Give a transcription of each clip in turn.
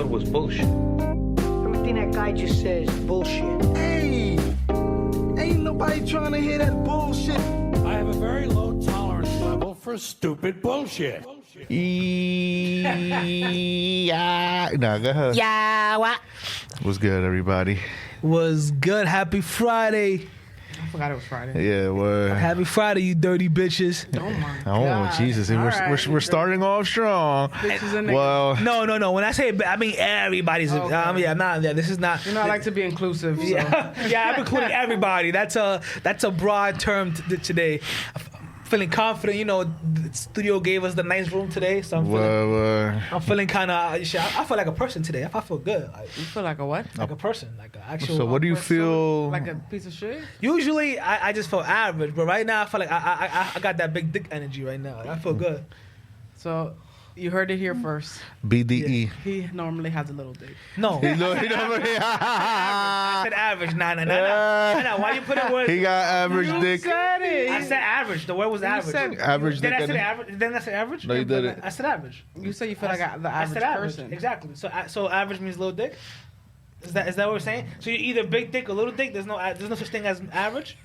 thought it was bullshit. Everything that guy just says is bullshit. Hey, ain't nobody trying to hear that bullshit. I have a very low tolerance level for stupid bullshit. Yeah. Nah, go ahead. Yeah, what? What's good, everybody? Was good. Happy Friday. I forgot it was Friday. Yeah, we're. Happy Friday, you dirty bitches. Oh my Oh, God. Jesus. And All we're, right. we're starting off strong. Bitches and niggas. Well, No. When I say, I mean everybody's. Okay. Yeah, not. Yeah, this is not. You know, I like to be inclusive. So. Yeah, I'm including everybody. That's a broad term today. Feeling confident, you know. The studio gave us the nice room today, so I'm feeling kind of. I feel like a person today. I feel good. You feel like a what? Like a person, like an actual. so what do you feel? Like a piece of shit? Usually, I just feel average, but right now I feel like I got that big dick energy right now. I feel good. So, you heard it here first. BDE. He normally has a little dick. No. He know- I said average. Nah. Why you put it words? He got average dick. said it. I said average. The word was average. said Average Then dick. I said and- average. Then I said average. No, you didn't. I said average. You said you feel like the I average said average. person. Exactly. So average means little dick. Is that what we're saying? So you're either big dick or little dick. There's no such thing as average.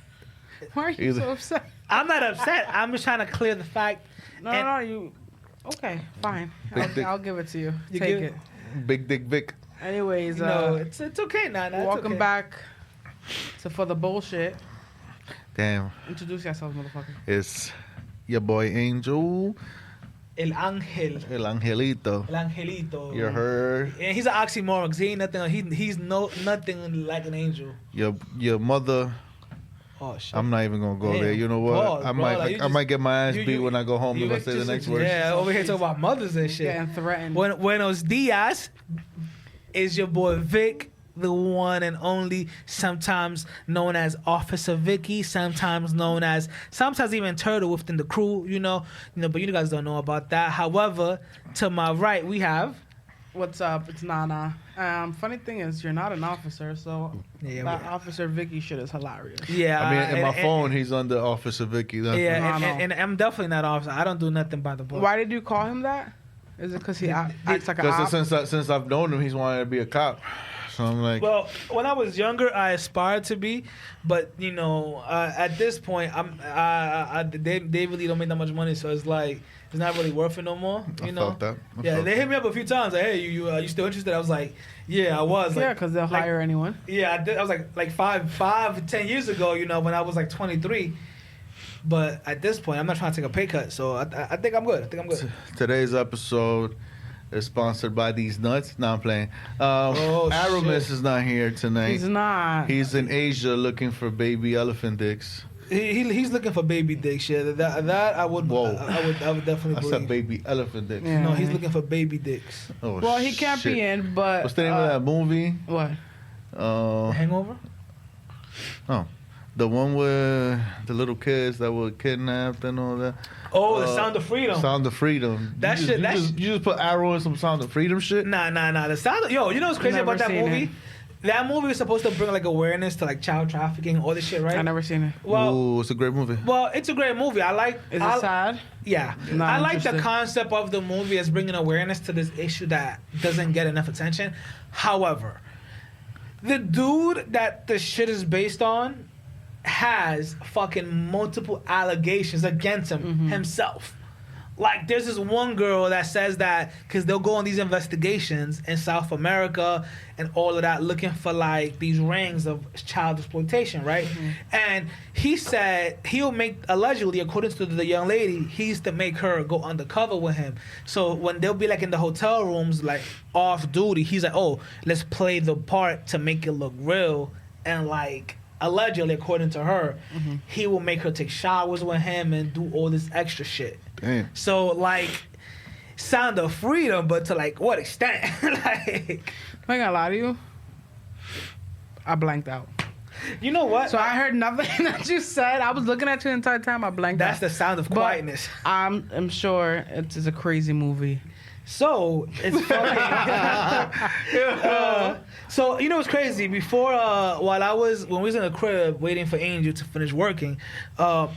Why are you Either. so upset? I'm not upset. I'm just trying to clear the fact. No, you. Okay, fine. Big dick. I'll give it to you. You Take give- it. Big dick Vic. Anyways, No, it's okay. Nah, it's welcome okay. back to For the Bullshit. Damn. Introduce yourself, motherfucker. It's your boy Angel. El Ángel. El Angelito. El Angelito. You heard? And he's an oxymoron because he ain't nothing. He's nothing like an angel. Your mother. Oh shit. I'm not even gonna go Damn. there. You know what? Pause, I bro, might like, you I might get my ass you- beat you- when I go home you if I say the just- next word. Yeah, over here talking about mothers and shit. Getting threatened. Buenos dias is your boy Vic, the one and only, sometimes known as Officer Vicky, sometimes even Turtle within the crew, you know, but you guys don't know about that. However, to my right we have What's up? It's Nana. Funny thing is, you're not an officer, so Yeah, that Officer Vicky shit is hilarious. yeah. I mean, in my and- phone, he's under Officer Vicky. That's Yeah, No, and I'm definitely not officer. I don't do nothing by the book. Why did you call him that? Is it because he acts like a op? Because since I've known him, he's wanted to be a cop. So I'm like, Well, when I was younger, I aspired to be, but you know, at this point, they really don't make that much money, so it's like it's not really worth it no more. You I know? felt that. I Yeah, felt they that. hit me up a few times like, "Hey, you still interested?" I was like, "Yeah, I was." Yeah, Like, because they'll like- hire anyone. Yeah, I did. I was like 10 years ago, you know, when I was like 23. But at this point, I'm not trying to take a pay cut, so I think I'm good. Today's episode is sponsored by these nuts. No, I'm playing. Oh, Aramis shit. is not here tonight. He's not. He's in Asia looking for baby elephant dicks. He's looking for baby dick shit. That I would. Whoa. I would definitely I believe. said baby elephant dicks. Yeah. No, he's looking for baby dicks. Oh, Well, he can't shit. be in, but What's the name of that movie? What? Hangover? The one with the little kids that were kidnapped and all that. Oh, The Sound of Freedom. Sound of Freedom. That you shit- Just, you just put arrow in some Sound of Freedom shit. Nah. The Sound of, yo, you know what's crazy Never about that seen movie? it. That movie was supposed to bring like awareness to like child trafficking, all this shit, right? I never seen it. Well, Ooh, it's a great movie. it's a great movie. I like. Is I- it sad? Yeah, Not I like the interested. concept of the movie as bringing awareness to this issue that doesn't get enough attention. However, the dude that the shit is based on has fucking multiple allegations against him himself. Like, there's this one girl that says that because they'll go on these investigations in South America and all of that looking for, like, these rings of child exploitation, right? And he said he'll make, allegedly, according to the young lady, he used to make her go undercover with him. So when they'll be, like, in the hotel rooms, like, off duty, he's like, oh, let's play the part to make it look real. And, like, allegedly, according to her, he will make her take showers with him and do all this extra shit. Damn. So, like, Sound of Freedom, but to, like, what extent? Like, I'm not gonna lie to you. I blanked out. you know what? So I heard nothing that you said. I was looking at you the entire time. I blanked That's out. the sound of But quietness. I'm sure it's a crazy movie. So, it's fucking... so, you know what's crazy? Before, when we was in the crib waiting for Angel to finish working, I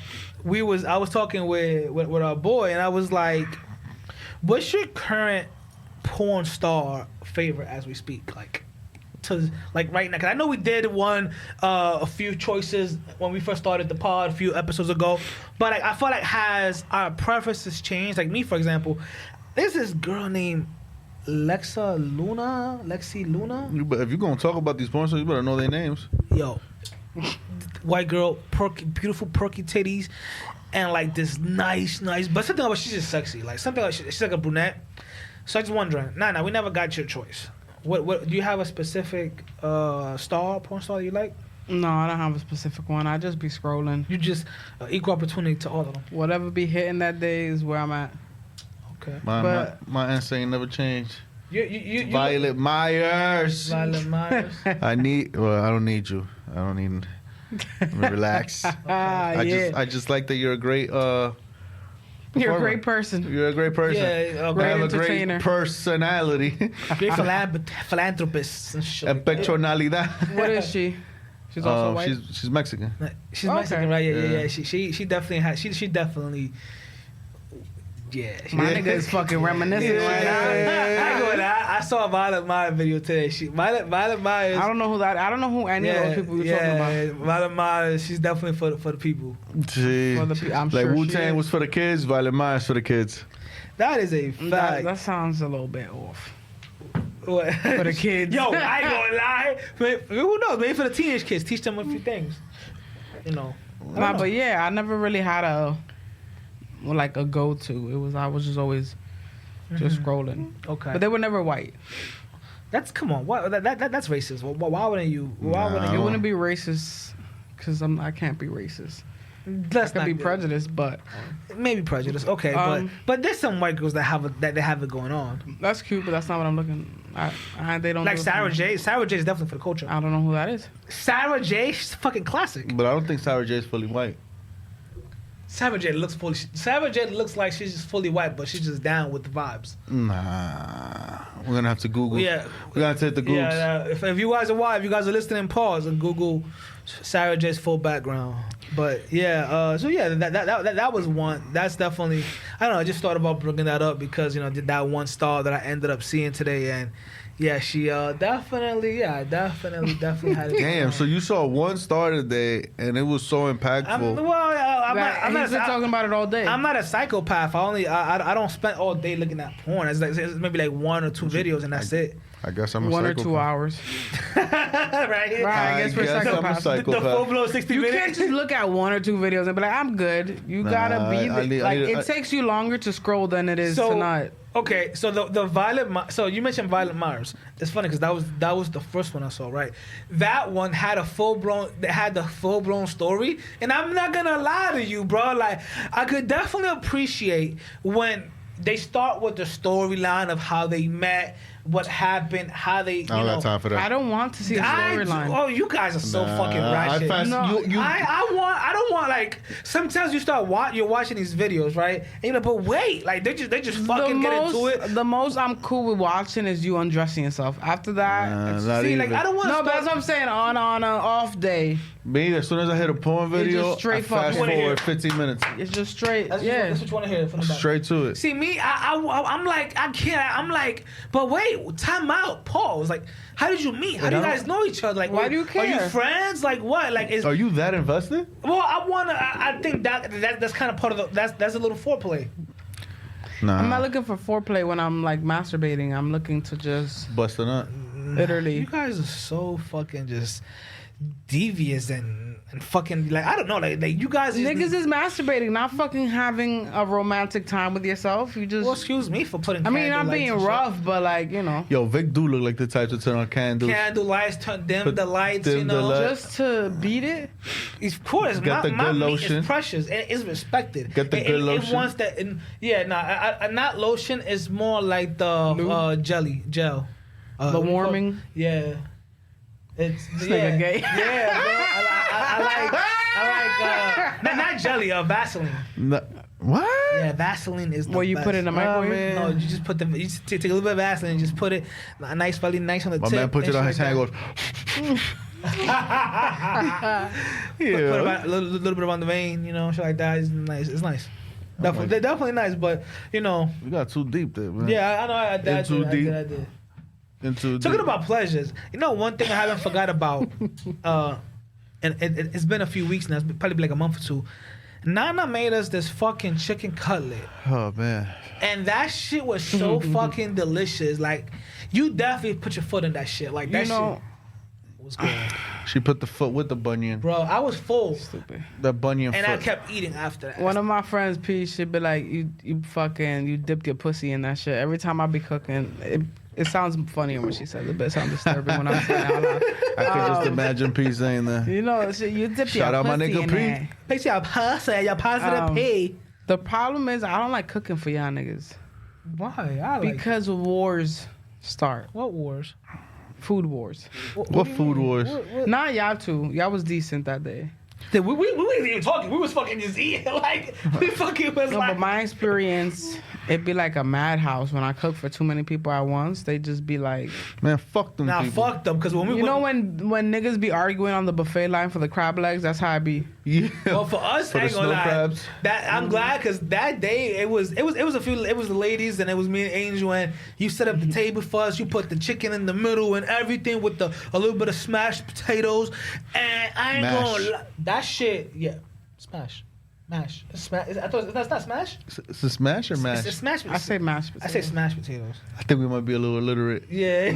was talking with our boy, and I was like, what's your current porn star favorite as we speak? Like, to like right now, because I know we did a few choices when we first started the pod a few episodes ago, but like, I feel like has our preferences changed? Like me, for example, there's this girl named Lexi Luna. But if you're gonna talk about these porn stars, you better know their names. Yo, white girl, beautiful perky titties, and like this nice, but something about she's just sexy. Like something like she's like a brunette. So I just wondering, nah, we never got your choice. What do you have a specific porn star you like? No, I don't have a specific one. I just be scrolling. You just equal opportunity to all of them. Whatever be hitting that day is where I'm at. Okay. My answer ain't never changed. You Violet Myers. Violet Myers. I don't need you. I don't need. Relax. I just like that you're a great. You're a great person. You're a great person. Yeah, great I have entertainer. a great personality. Great philanthropist and shit. And personalidad. What is she? She's also white. She's Mexican. She's Okay. Mexican, right? Yeah. Yeah. She definitely has. She definitely. Yeah. My nigga is fucking reminiscing right now. I ain't gonna lie. I saw a Violet Myers video today. Violet Myers. I don't know who that. I don't know who any of those people you're talking about. Violet Myers. She's definitely for the people. Gee. I'm like sure Wu she Tang is. was for the kids, Violet Myers for the kids. That is a fact. That sounds a little bit off. What? For the kids. Yo, I ain't gonna lie. Who knows? Maybe for the teenage kids, teach them a few things. You know. Nah, but yeah, I never really had a go-to. I was just always just scrolling. Okay. But they were never white. Come on. What that's racist. Why wouldn't you? It wouldn't be racist because I can't be racist. Let's I could be prejudiced, but maybe prejudice. Okay, but there's some white girls that have it going on. that's cute. But that's not what I'm looking. They don't Like do it Sarah for me. J. Sarah J is definitely for the culture. I don't know who that is. Sarah J. She's a fucking classic. But I don't think Sarah J is fully white. Sarah J looks like she's just fully white, but she's just down with the vibes. Nah, we're gonna have to Google. Yeah, we're gonna have to hit the Googles. Yeah, if you guys are white, if you guys are listening, pause and Google Sarah J's full background. But yeah, so yeah, that was one. That's definitely. I don't know. I just thought about bringing that up because that one star that I ended up seeing today, and yeah, she definitely had it. Damn, so you saw one star today, and it was so impactful. I'm He's been talking about it all day. I'm not a psychopath. I don't spend all day looking at porn. It's maybe like one or two videos, and that's it. I guess I'm a 1 or psychopath. 2 hours. Right here. Right, I guess we're I'm a psychopaths. The full blown 60 You minutes. can't just look at 1 or 2 videos and be like, I'm good. You gotta be it takes you longer to scroll than it is to not. Okay, so the Violet. So you mentioned Violet Myers. It's funny because that was the first one I saw. Right, that one had the full blown story, and I'm not gonna lie to you, bro. Like I could definitely appreciate when they start with the storyline of how they met, what happened, how they. I don't got time for that. I don't want to see the storyline. Oh, you guys are so fucking ratchet. I don't want like. Sometimes you you're watching these videos, right? And you're like, but wait, like they just fucking get into it. The most I'm cool with watching is you undressing yourself. After that, See, like I don't want. no, but that's what I'm saying. On an off day, Me, as soon as I hit a porn video, just straight I fast fucking- forward 15 minutes. it's just straight. That's Yeah. what you want to hear from the back. Straight to it. See me, I'm like I can't. I'm like, but wait, time out, pause. Like, how did you meet? How do you guys know each other? Like, Why do you Are you care? friends? Like what? Like is Are you that invested? well, I think that's kind of part of the that's a little foreplay. Nah. I'm not looking for foreplay when I'm like masturbating. I'm looking to just Bust a nut. literally. You guys are so fucking just devious and fucking like I don't know like you guys Niggas is masturbating, not fucking having a romantic time with yourself. You just. well, excuse me for putting. I mean, I'm candle lights being and shit. rough, but like Yo, Vic do look like the type to turn on candles. Candle lights, dim Put the lights, dim you the know. light. just to beat it. Of course, Get the my good meat lotion. is precious and it's respected. Get the good lotion. It wants that. Not lotion. It's more like the gel. The warming. Yeah. It's This yeah, nigga gay. Yeah, bro. I like not jelly, Vaseline. What? Yeah, Vaseline is the Well, you best. put it in the microwave. No, you just take a little bit of Vaseline and just put it really nice on the My tip. man puts it and on shit his hand and like goes, that. Put yeah. about a little bit on the vein, you know, shit like that. It's nice. It's nice. Definitely, they're definitely nice, but you know. We got too deep there, man. Yeah, I know. I did. Too deep. I did. Into Talking about pleasures, you know, one thing I haven't forgot about, and it's been a few weeks now. It's been probably like a month or two. Nana made us this fucking chicken cutlet. Oh man. And that shit was so fucking delicious. Like, you definitely put your foot in that shit. Like that shit was good. She put the foot with the bunion. Bro, I was full. Stupid. The bunion And foot. I kept eating after that. One of my friends, P, she'd be like, you dipped your pussy in that shit. Every time I be cooking, it sounds funnier when she says it, but it sounds disturbing when I'm saying it out loud. I can just imagine P saying that. You know, you dip Shout your out my pussy nigga in P. there. Fix your pussy, your positive P. The problem is I don't like cooking for y'all niggas. Why? I like Because wars start. What wars? Food wars. What food wars? Not y'all two. Y'all was decent that day. We wasn't even talking. We was fucking just eating. Like, we fucking was No, like... but my experience, it'd be like a madhouse when I cook for too many people at once. They just be like, Man, fuck them Nah, people. fuck them. Because when we... you know when niggas be arguing on the buffet line for the crab legs, that's how I be. Yeah. Well, for us, For I the ain't gonna snow lie. crabs. That I'm glad because that day it was the ladies and it was me and Angel, and you set up the table for us. You put the chicken in the middle and everything with a little bit of smashed potatoes, and I ain't Mash. gonna lie, that shit. Yeah, mash. I thought that's not smash. It's a smash or mash? It's a smash. I say mashed I potatoes. say smashed potatoes. I think we might be a little illiterate. Yeah.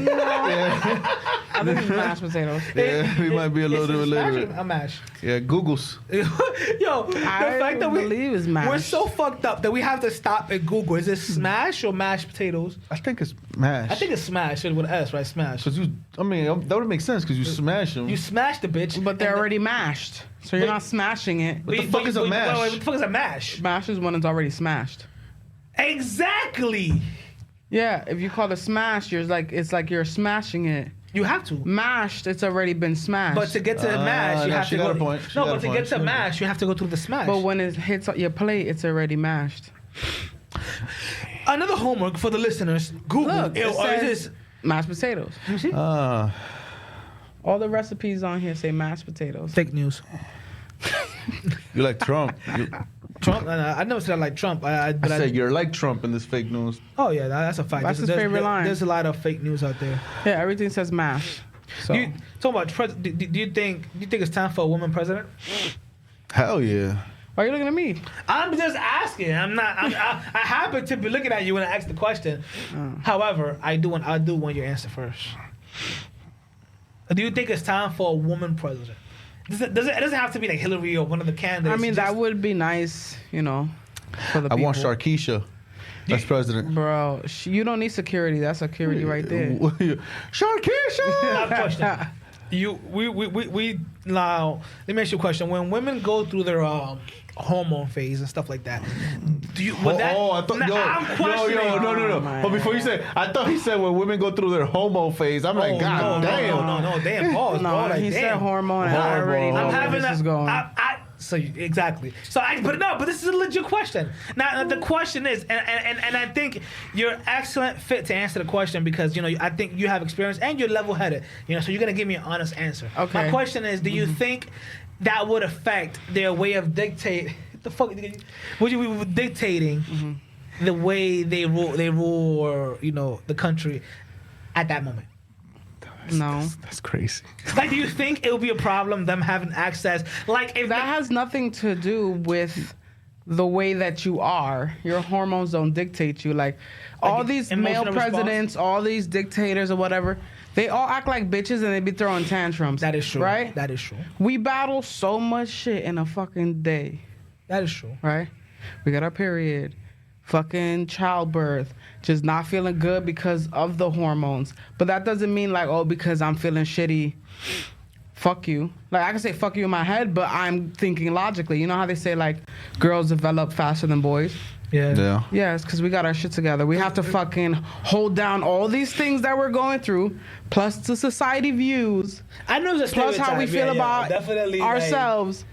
I think it's mashed potatoes. Yeah, we might be a little illiterate. A mash. Yeah, Googles. Yo, the fact that believe it's mashed. we're so fucked up that we have to stop and Google. Is it smash or mashed potatoes? I think it's mash. I think it's smash with an S, right? Smash. Cause that would make sense because you smash them. You smash the bitch, But they're and already mashed. So you're not smashing it. What the fuck is a mash? Wait, what the fuck is a mash? Smash is when it's already smashed. Exactly. Yeah, if you call it smash, it's like you're smashing it. You have to. Mashed, it's already been smashed. But to get to the mash, you no, have she to got go. a point. She No, got but a to point. get She to got a mash, you have to go through the smash. But when it hits your plate, it's already mashed. Another homework for the listeners: Google. Look, it Or says is this- mashed potatoes. You see? All the recipes on here say mashed potatoes. Fake news. You like Trump. Trump. I never said I like Trump. I said you're like Trump in this fake news. Oh yeah, that's a fact. That's his favorite line. There's a lot of fake news out there. Yeah, everything says mashed. So You talking about do you think it's time for a woman president? Hell yeah. why are you looking at me? I'm just asking. I happen to be looking at you when I ask the question. However, I do want your answer first. Do you think it's time for a woman president? It doesn't have to be like Hilary or one of the candidates. I mean, Just- that would be nice, for the I people. want Sharkeisha. That's president. Bro, you don't need security. That's security right there. Sharkeisha. question. We now let me ask you a question. When women go through their hormone phase and stuff like that, do you? Would that, I thought I'm questioning. no. man. But before you say, I thought he said when women go through their homo phase. I'm like, God damn. No, damn, pause. No, bro, like, he said damn. hormone, and I already know I'm where having this is going. Exactly. But this is a legit question. Now the question is, and I think you're excellent fit to answer the question because I think you have experience and you're level-headed. So you're gonna give me an honest answer. Okay. My question is, do you think that would affect their way of dictate? The fuck would you be dictating the way they rule or the country at that moment? No. That's crazy. Like, do you think it will be a problem them having access? Like, if That has nothing to do with the way that you are. Your hormones don't dictate you. Like all these male emotional response? presidents, all these dictators or whatever, they all act like bitches and they be throwing tantrums. That is true. Right? That is true. We battle so much shit in a fucking day. That is true. Right? We got our period. Fucking childbirth. Just not feeling good because of the hormones. But that doesn't mean like, because I'm feeling shitty, fuck you. Like I can say fuck you in my head, but I'm thinking logically. You know how they say like girls develop faster than boys? Yeah. Yeah, it's because we got our shit together. We have to fucking hold down all these things that we're going through, plus the society views, I know the plus how we feel about definitely ourselves.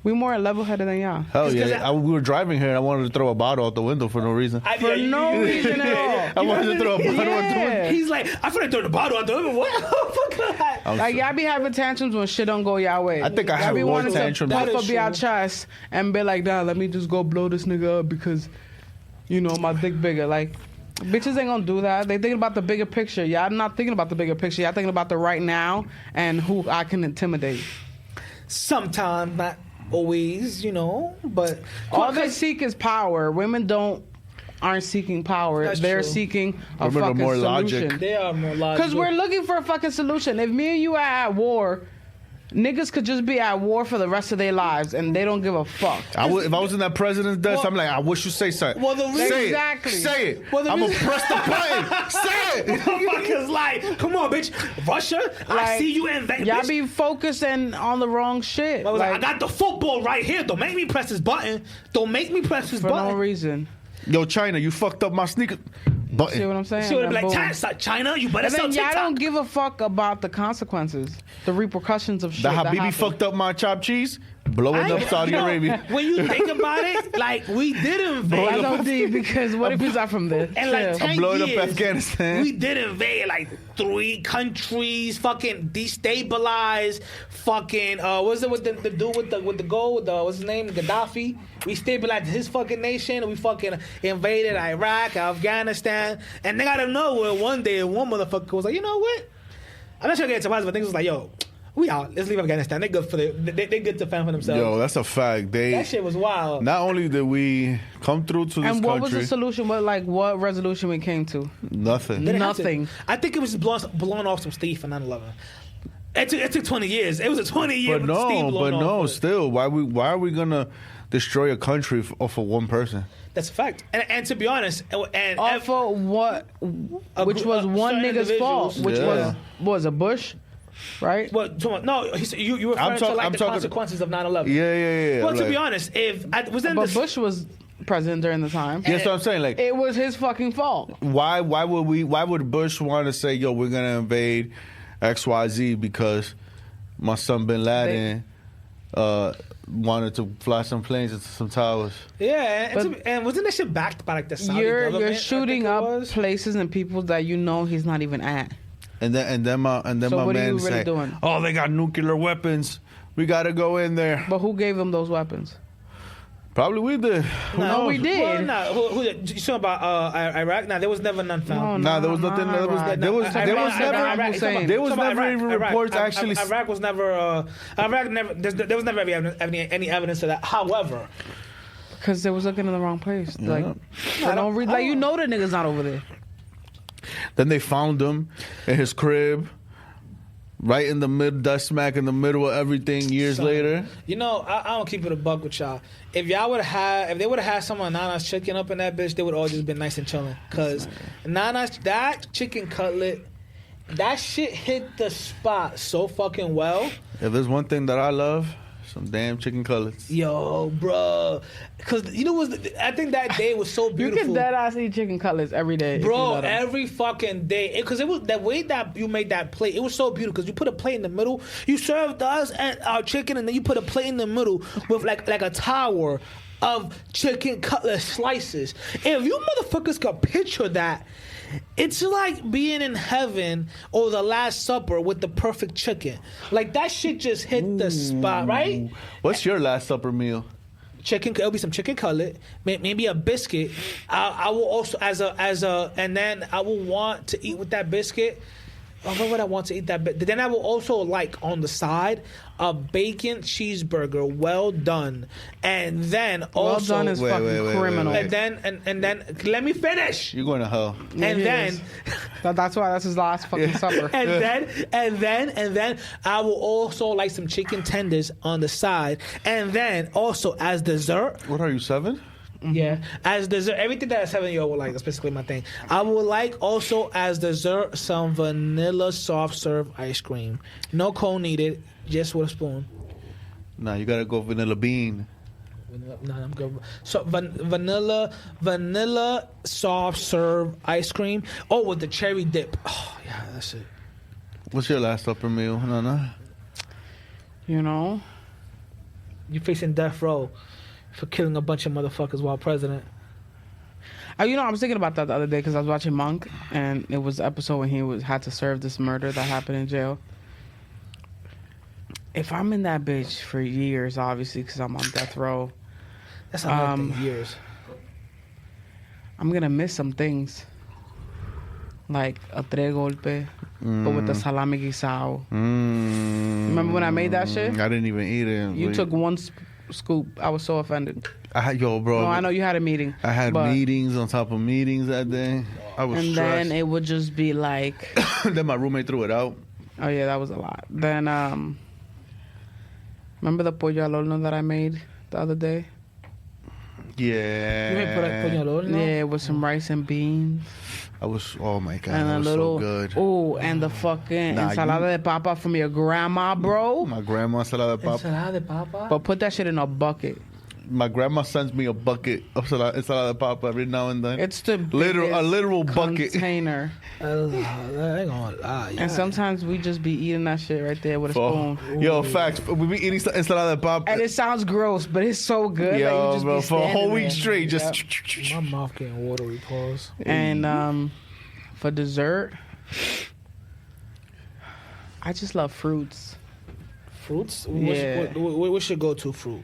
We more level-headed than y'all. Hell It's 'cause yeah. We were driving here and I wanted to throw a bottle out the window for no reason. For no reason at all. I wanted to throw a bottle out the window. Yeah. He's like, I finna throw the bottle out the window. What the fuck? Like, y'all be having tantrums when shit don't go y'all way. I think I y'all have be one wanting tantrum. to That puff is up your true. chest and be like, nah, let me just go blow this nigga up because, you know, my dick bigger. Like, bitches ain't gonna do that. They thinking about the bigger picture. Y'all not thinking about the bigger picture. Y'all thinking about the right now and who I can intimidate. Sometimes, not always, you know, but All they seek is power. Women aren't seeking power. That's They're true. seeking a Women are fucking more solution. logic. they are more logical. Because we're looking for a fucking solution. If me and you are at war, niggas could just be at war for the rest of their lives and they don't give a fuck. If I was in that president's desk, I'm like, I wish you say something. Well, the reason- say Exactly. it. Say it. Well, the I'm going to reason- press the button. Say it. Motherfuckers like, come on, bitch. Russia, I Like, see you invade. Y'all bitch. be focusing on the wrong shit. I was like, Like, I got the football right here. Don't make me press this button. Don't make me press this for button. no reason. Yo, China, you fucked up my sneaker. See what Button. I'm saying? She would And be like, boom. China, you better And sell then y'all TikTok. don't give a fuck about the consequences, the repercussions of shit. The that Habibi happen. fucked up my chopped cheese, blowing up Saudi You know, Arabia. When you think about it, like, we did invade. That's OD because what if he's not from there? And like Yeah. 10 blowing up years, Afghanistan. we did invade like 3 countries, fucking destabilize, fucking what's it with the dude with the gold, what's his name, Gaddafi? We stabilized his fucking nation. We fucking invaded Iraq, Afghanistan, and then out of nowhere one day one motherfucker was like, you know what? I'm not sure get surprised, but niggas was like, yo, we out. Let's leave Afghanistan. They good for they good to fend for themselves. Yo, that's a fact. That shit was wild. Not only did we come through to this And what was country, the solution? What resolution we came to? nothing. They didn't have to. Nothing. I think it was just blowing off some steam for 9/11. It took 20 years. It was a 20-year But steam no, blowing off. still, why are we gonna destroy a country for one person? That's a fact. And to be honest, and All for what? Which group- was one certain nigga's fault. individuals. Which Yeah. was a Bush, right? no, you referring to like the consequences of 9/11. Yeah. Well, to like- be honest, if I was in But this, Bush was president during the time. That's what I'm saying. Like, It was his fucking fault. why would Bush want to say, yo, we're gonna invade XYZ because my son Bin Laden wanted to fly some planes into some towers? yeah, and, But- and wasn't that shit backed by like the Saudi You're government? I shooting think it up was? places and people that you know he's not even at. And then my So what are man you really say, doing? oh, they got nuclear weapons. We gotta go in there. But who gave them those weapons? Probably we did. Who No, knows? we did. Well, nah, who you talking about Iraq? Nah, there was never none found. Nah, there was nothing. There was Iraq. there was Iraq, there was Iraq, never Iraq, Iraq, there was talking about never Iraq, even Iraq. reports actually. Iraq was never. Iraq never. There was never any evidence of that. However, Because they was looking in the wrong place. Like, Yeah. I don't read. Like, you know the nigga's not over there. Then they found him in his crib, right in the dust smack in the middle of everything. Years son, later, you know, I don't keep it a buck with y'all. If y'all would have, if they would have had some of Nana's chicken up in that bitch, they would all just been nice and chilling. Cause Nana's that chicken cutlet, that shit hit the spot so fucking well. if there's one thing that I love, some damn chicken cutlets. Yo, bro, cause you know I think that day was so You beautiful. can dead ass eat chicken cutlets every day. if you Bro, let 'em. every fucking day, because it was the way that you made that plate. It was so beautiful because you put a plate in the middle. You served us and our chicken, and then you put a plate in the middle with like a tower of chicken cutlet slices. If you motherfuckers could picture that, it's like being in heaven or the Last Supper with the perfect chicken. Like that shit just hit the spot, right? What's your last supper meal? Chicken. It'll be some chicken cutlet, maybe a biscuit. I will also and then I will want to eat with that biscuit. What would I want to eat that? Then I will also like on the side a bacon cheeseburger, well done, and then Well also done is Wait, fucking wait, wait, criminal. wait, wait. and then let me finish. You're going to hell. Yeah, and he then is. That's why that's his last fucking supper. and then I will also like some chicken tenders on the side, and then also as dessert. What are you, 7? Yeah, as dessert, everything that a 7-year-old would like. That's basically my thing. I would like also as dessert some vanilla soft serve ice cream. No cone needed, just with a spoon. Nah, you gotta go vanilla bean. No, I'm good. So vanilla soft serve ice cream. Oh, with the cherry dip. Oh yeah, that's it. What's your last supper meal? No. You know, You facing death row for killing a bunch of motherfuckers while president. You know, I was thinking about that the other day because I was watching Monk, and it was the episode when had to serve this murder that happened in jail. If I'm in that bitch for years, obviously, because I'm on death row, That's another thing, years. I'm gonna miss some things, like a tres golpe, but with the salami guisado. Remember when I made that shit? I didn't even eat it. You took one scoop. I was so offended. Bro. No, I know you had a meeting. I had meetings on top of meetings that day. I was and stressed. then it would just be like, Then my roommate threw it out. oh yeah, that was a lot. Then remember the pollo al horno that I made the other day? Yeah. You made pollo al horno? Yeah, with some rice and beans. Oh my God, And that a was little, so good. oh, and the fucking Nah, ensalada de papa from your grandma, bro. My grandma ensalada papa. Ensalada de papa? But put that shit in a bucket. My grandma sends me a bucket of ensalada papa every now and then. It's the a literal bucket. container. I ain't gonna lie. And sometimes we just be eating that shit right there with a spoon. Yo, facts. We be eating ensalada papa. And it sounds gross, but it's so good. Yo, like you just bro, be for a whole standing week there. straight, Yep. just. My mouth getting watery, pause. And for dessert, I just love fruits. Fruits? Yeah. What's your go-to fruit?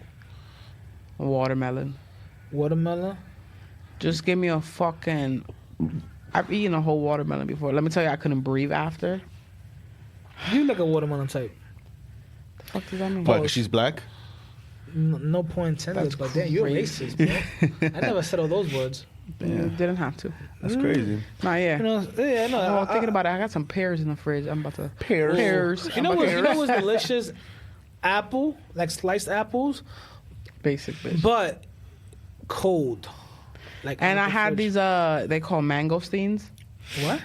Watermelon. Watermelon? Just give me a fucking... I've eaten a whole watermelon before. Let me tell you, I couldn't breathe after. You like a watermelon type. The fuck does that mean? What, 'cause she's black? No point intended, That's but damn, you're crazy. racist, bro. I never said all those words. Yeah, didn't have to. That's crazy. Nah, yeah. You know, yeah, no. Oh, thinking about it, I got some pears in the fridge. I'm about to... Pears. You know what's delicious? Apple, like sliced apples, Basic bitch. but cold. Like And out I the had fridge. these, they call mangosteens. What?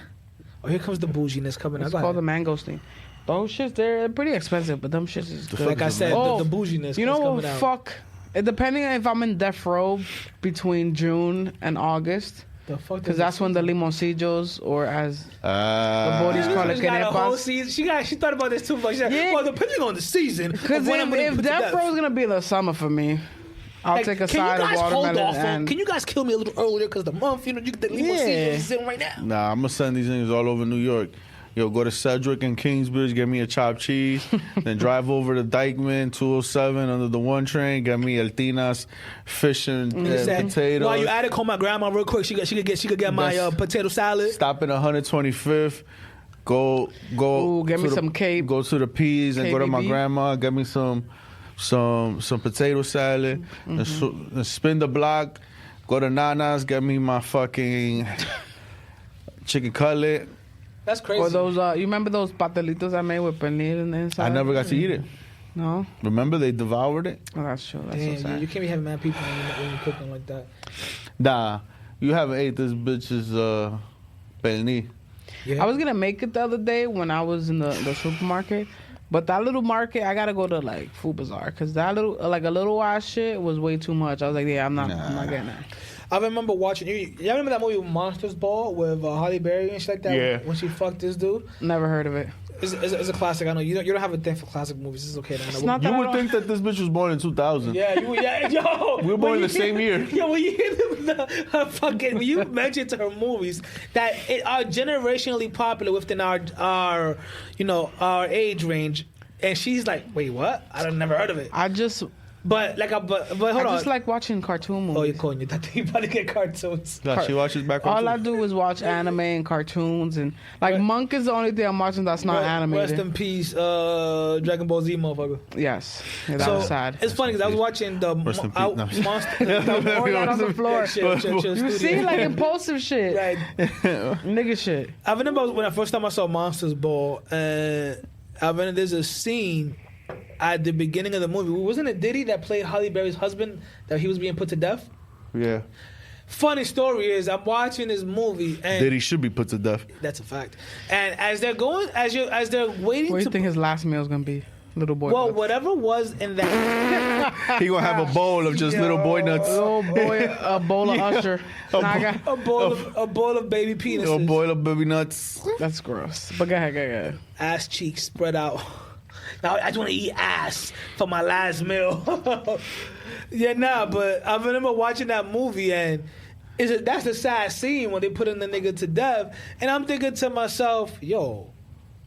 Oh, here comes the bouginess coming out. It's Go called the ahead. mangosteen. Those shits, they're pretty expensive, but them shits is good. Like I said, Oh, the bouginess You is know coming what? out. Fuck. Depending on if I'm in death row between June and August, The fuck? because that's when the limoncillos, or as the bodies This call bitch it, got a whole quenepas. season. She thought about this too much. She said, Yeah. well, depending on the season. Because of when I'm gonna if put to death row is gonna be in the summer for me, I'll Like, take a can you side of guys hold watermelon off on? and Can you guys kill me a little earlier? Because the month, you know, you get the limousine Yeah. sitting right now. Nah, I'm gonna send these niggas all over New York. Yo, go to Cedric and Kingsbridge, get me a chopped cheese, then drive over to Dykeman, 207 under the 1 train, get me El Tina's fish and Said, potatoes. while you at it, call my grandma real quick. She could get my That's- potato salad. Stop at 125th. Go. Ooh, get to me the- some Cape. Go to the P's and go to my KBB. grandma. Get me some potato salad. And spin the block. Go to Nana's. Get me my fucking chicken cutlet. That's crazy. or those. You remember those pastelitos I made with pernil in the inside? I never got to eat it. No, Remember they devoured it? oh, that's true. That's Damn, so sad. you can't be having mad people when you're cooking like that. Nah, you haven't ate this bitch's pernil. Yeah. I was gonna make it the other day when I was in the supermarket, but that little market I gotta go to like Food Bazaar because that little like a little ass shit was way too much. I was like, yeah, I'm not getting that. I remember watching. You remember that movie Monsters Ball with Holly Berry and shit like that? Yeah. When she fucked this dude. Never heard of it. It's a classic. I know you don't have a thing for classic movies. It's okay. It's I not You that I would don't- think that this bitch was born in 2000. Yeah, yo. We were born in the same year. Yo, when you hear her fucking, when you mention to her movies that are generationally popular within our age range, and she's like, wait, what? I don't never heard of it. I just But but hold I on. just like watching cartoon movies. Oh, you're calling you that thing. You about to get cartoons. Nah, she watches back All I do is watch anime and cartoons and like Right. Monk is the only thing I'm watching that's not Rest animated. in peace, Dragon Ball Z, motherfucker. Yes, yeah, that So was sad. it's funny because I was watching the Rest in peace. No. monster. Pour that on the floor. Chill, You see, like impulsive shit, Right. nigga shit. I remember when the first time I saw Monsters Ball, I remember there's a scene at the beginning of the movie. Wasn't it Diddy that played Holly Berry's husband that he was being put to death? Yeah. Funny story is I'm watching this movie and Diddy should be put to death. that's a fact. And as they're going, as they're waiting What do to you think his last meal is gonna be? Little boy. well, nuts. whatever was in that He gonna have a bowl of just little boy nuts. Little boy, a bowl of Usher. Nah, I got- a bowl of baby penises, A bowl of baby nuts. that's gross. But go ahead. ass cheeks spread out. Now I just want to eat ass for my last meal. Yeah, nah, but I remember watching that movie and that's the sad scene when they put in the nigga to death, and I'm thinking to myself, yo,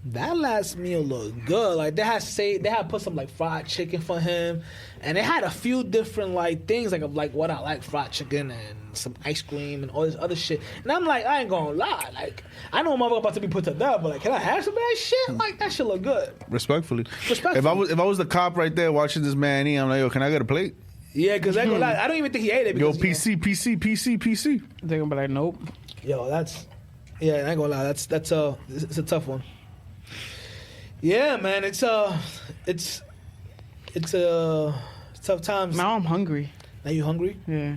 that last meal looked good. Like they had put some like fried chicken for him, and they had a few different like things like what I like, fried chicken and some ice cream and all this other shit. And I'm like, I ain't gonna lie, like I know motherfucker about to be put to death, but like, can I have some of that shit? Like that shit look good. Respectfully. If I was the cop right there watching this man eat, I'm like, yo, can I get a plate? Yeah, because I ain't gonna lie, I don't even think he ate it. Yo, Because, PC. They're gonna be like, nope. Yo, I ain't gonna lie, it's a tough one. Yeah, man, it's tough times. Now I'm hungry. Now you hungry? Yeah.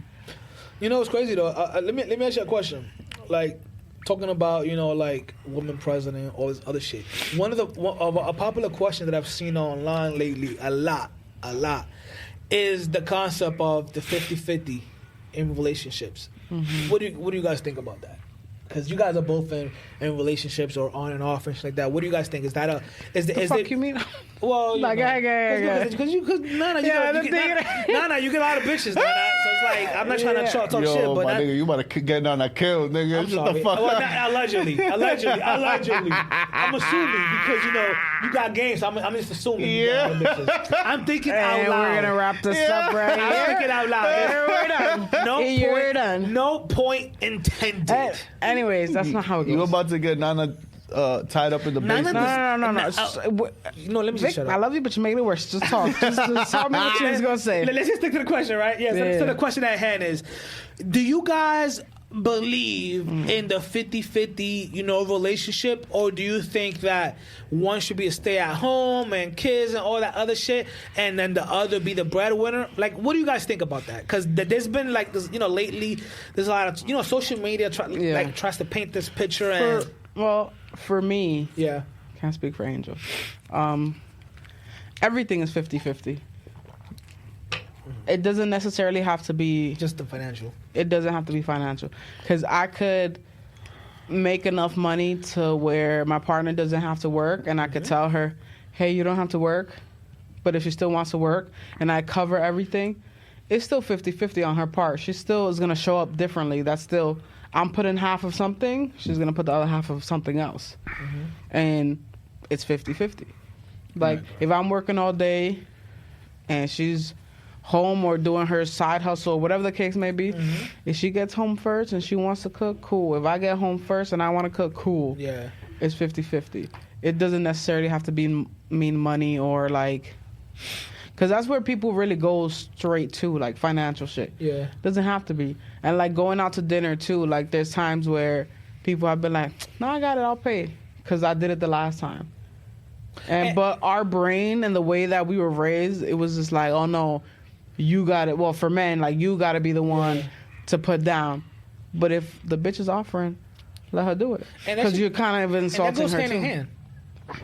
You know, it's crazy though. Let me ask you a question. Like talking about like woman president, all this other shit. One of a popular question that I've seen online lately, a lot, is the concept of the 50-50 in relationships. Mm-hmm. What do you guys think about that? Because you guys are both in relationships or on and off and shit like that. What do you guys think? Is that a is the fuck you mean? Well, like, because you get a lot of bitches, Nana. So it's like I'm not trying to talk shit, but my nigga, you about to get down that kill, nigga. I'm Shut sorry. the fuck up. Allegedly. I'm assuming because you got games. So I'm just assuming. Yeah. You got bitches. I'm thinking out loud. We're gonna wrap this up right here. I'm thinking out loud. We're done. You're done. No point intended. Anyways, that's not how it goes. You about to get Nana tied up in the basement? No, let me just shut up. I love you, but you're making it worse. Just talk. Just tell me what you was gonna say. Let's just stick to the question, right? Yeah. So the question at hand is, do you guys believe in the 50-50, relationship, or do you think that one should be a stay-at-home and kids and all that other shit, and then the other be the breadwinner? Like, what do you guys think about that? Because there's been like this, lately, there's a lot of social media tries to paint this picture for me, yeah, can't speak for Angel. Everything is 50-50. It doesn't necessarily have to be just the financial. It doesn't have to be financial, because I could make enough money to where my partner doesn't have to work, and I could tell her, hey, you don't have to work, but if she still wants to work and I cover everything, it's still 50-50 on her part. She still is going to show up differently. That's still, I'm putting half of something, she's going to put the other half of something else. Mm-hmm. And it's 50-50. Like, if I'm working all day and she's home or doing her side hustle, whatever the case may be, if she gets home first and she wants to cook, cool. If I get home first and I want to cook, cool. Yeah. It's 50-50. It doesn't necessarily have to mean money or like, because that's where people really go straight to, like financial shit. Yeah. Doesn't have to be. And like going out to dinner too, like there's times where people have been like, no, I got it, I'll pay, because I did it the last time. But our brain and the way that we were raised, it was just like, oh no, you got it. Well, for men, like, you got to be the one to put down. But if the bitch is offering, let her do it. Because you're kind of insulting her too. In hand.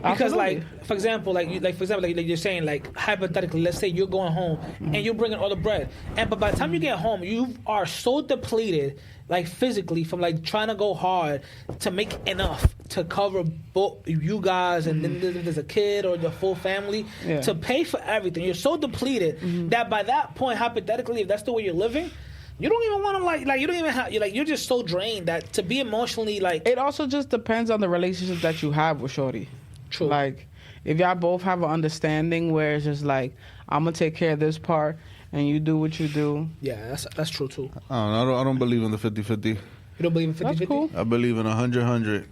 Because, like, for example, like you're saying, like, hypothetically, let's say you're going home and you're bringing all the bread, but by the time you get home, you are so depleted, like physically, from like trying to go hard to make enough to cover both you guys and then there's a kid or the full family to pay for everything. You're so depleted that by that point, hypothetically, if that's the way you're living, you don't even want to like you don't even have you're just so drained that to be emotionally like. It also just depends on the relationship that you have with shorty. True. Like, if y'all both have an understanding where it's just like, I'm gonna take care of this part and you do what you do. Yeah, that's true too. I don't believe in the 50-50. You don't believe in 50-50? That's cool. I believe in 100-100.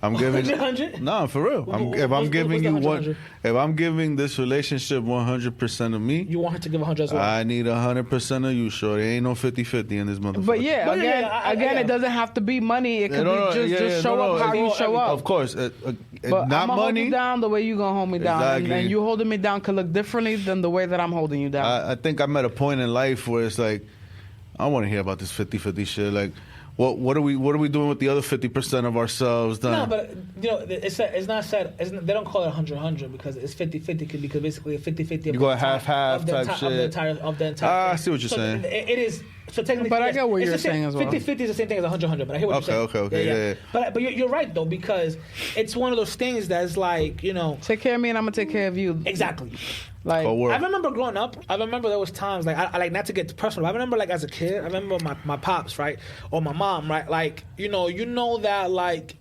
I'm giving 100? No, for real. If I'm giving this relationship 100% of me, you want her to give 100 as well. I need 100% of you, shorty. Ain't no 50-50 in this motherfucker. But again, it doesn't have to be money. It could be just show up how you show up. Of course, but not I'm gonna money. Hold you down the way you gonna hold me down, Exactly. and you holding me down could look differently than the way that I'm holding you down. I think I'm at a point in life where it's like, I don't want to hear about this 50-50 shit. Like, what are we doing with the other 50% of ourselves? Done? No, but it's not said. They don't call it 100-100 because it's 50-50 because basically a 50-50. You go half type shit. Of the entire. I see what you're saying. It is So technically, But I yes, get what it's you're the same- saying as well. 50-50 is the same thing as 100-100, but I hear what you're saying. Okay, yeah. But you're right, though, because it's one of those things that's like, you know... Take care of me and I'm going to take care of you. Exactly. Like, Oh, word. I remember growing up, I remember there was times, like, I like, not to get personal, I remember, like, as a kid, I remember my pops, right, or my mom, right, like, you know that, like,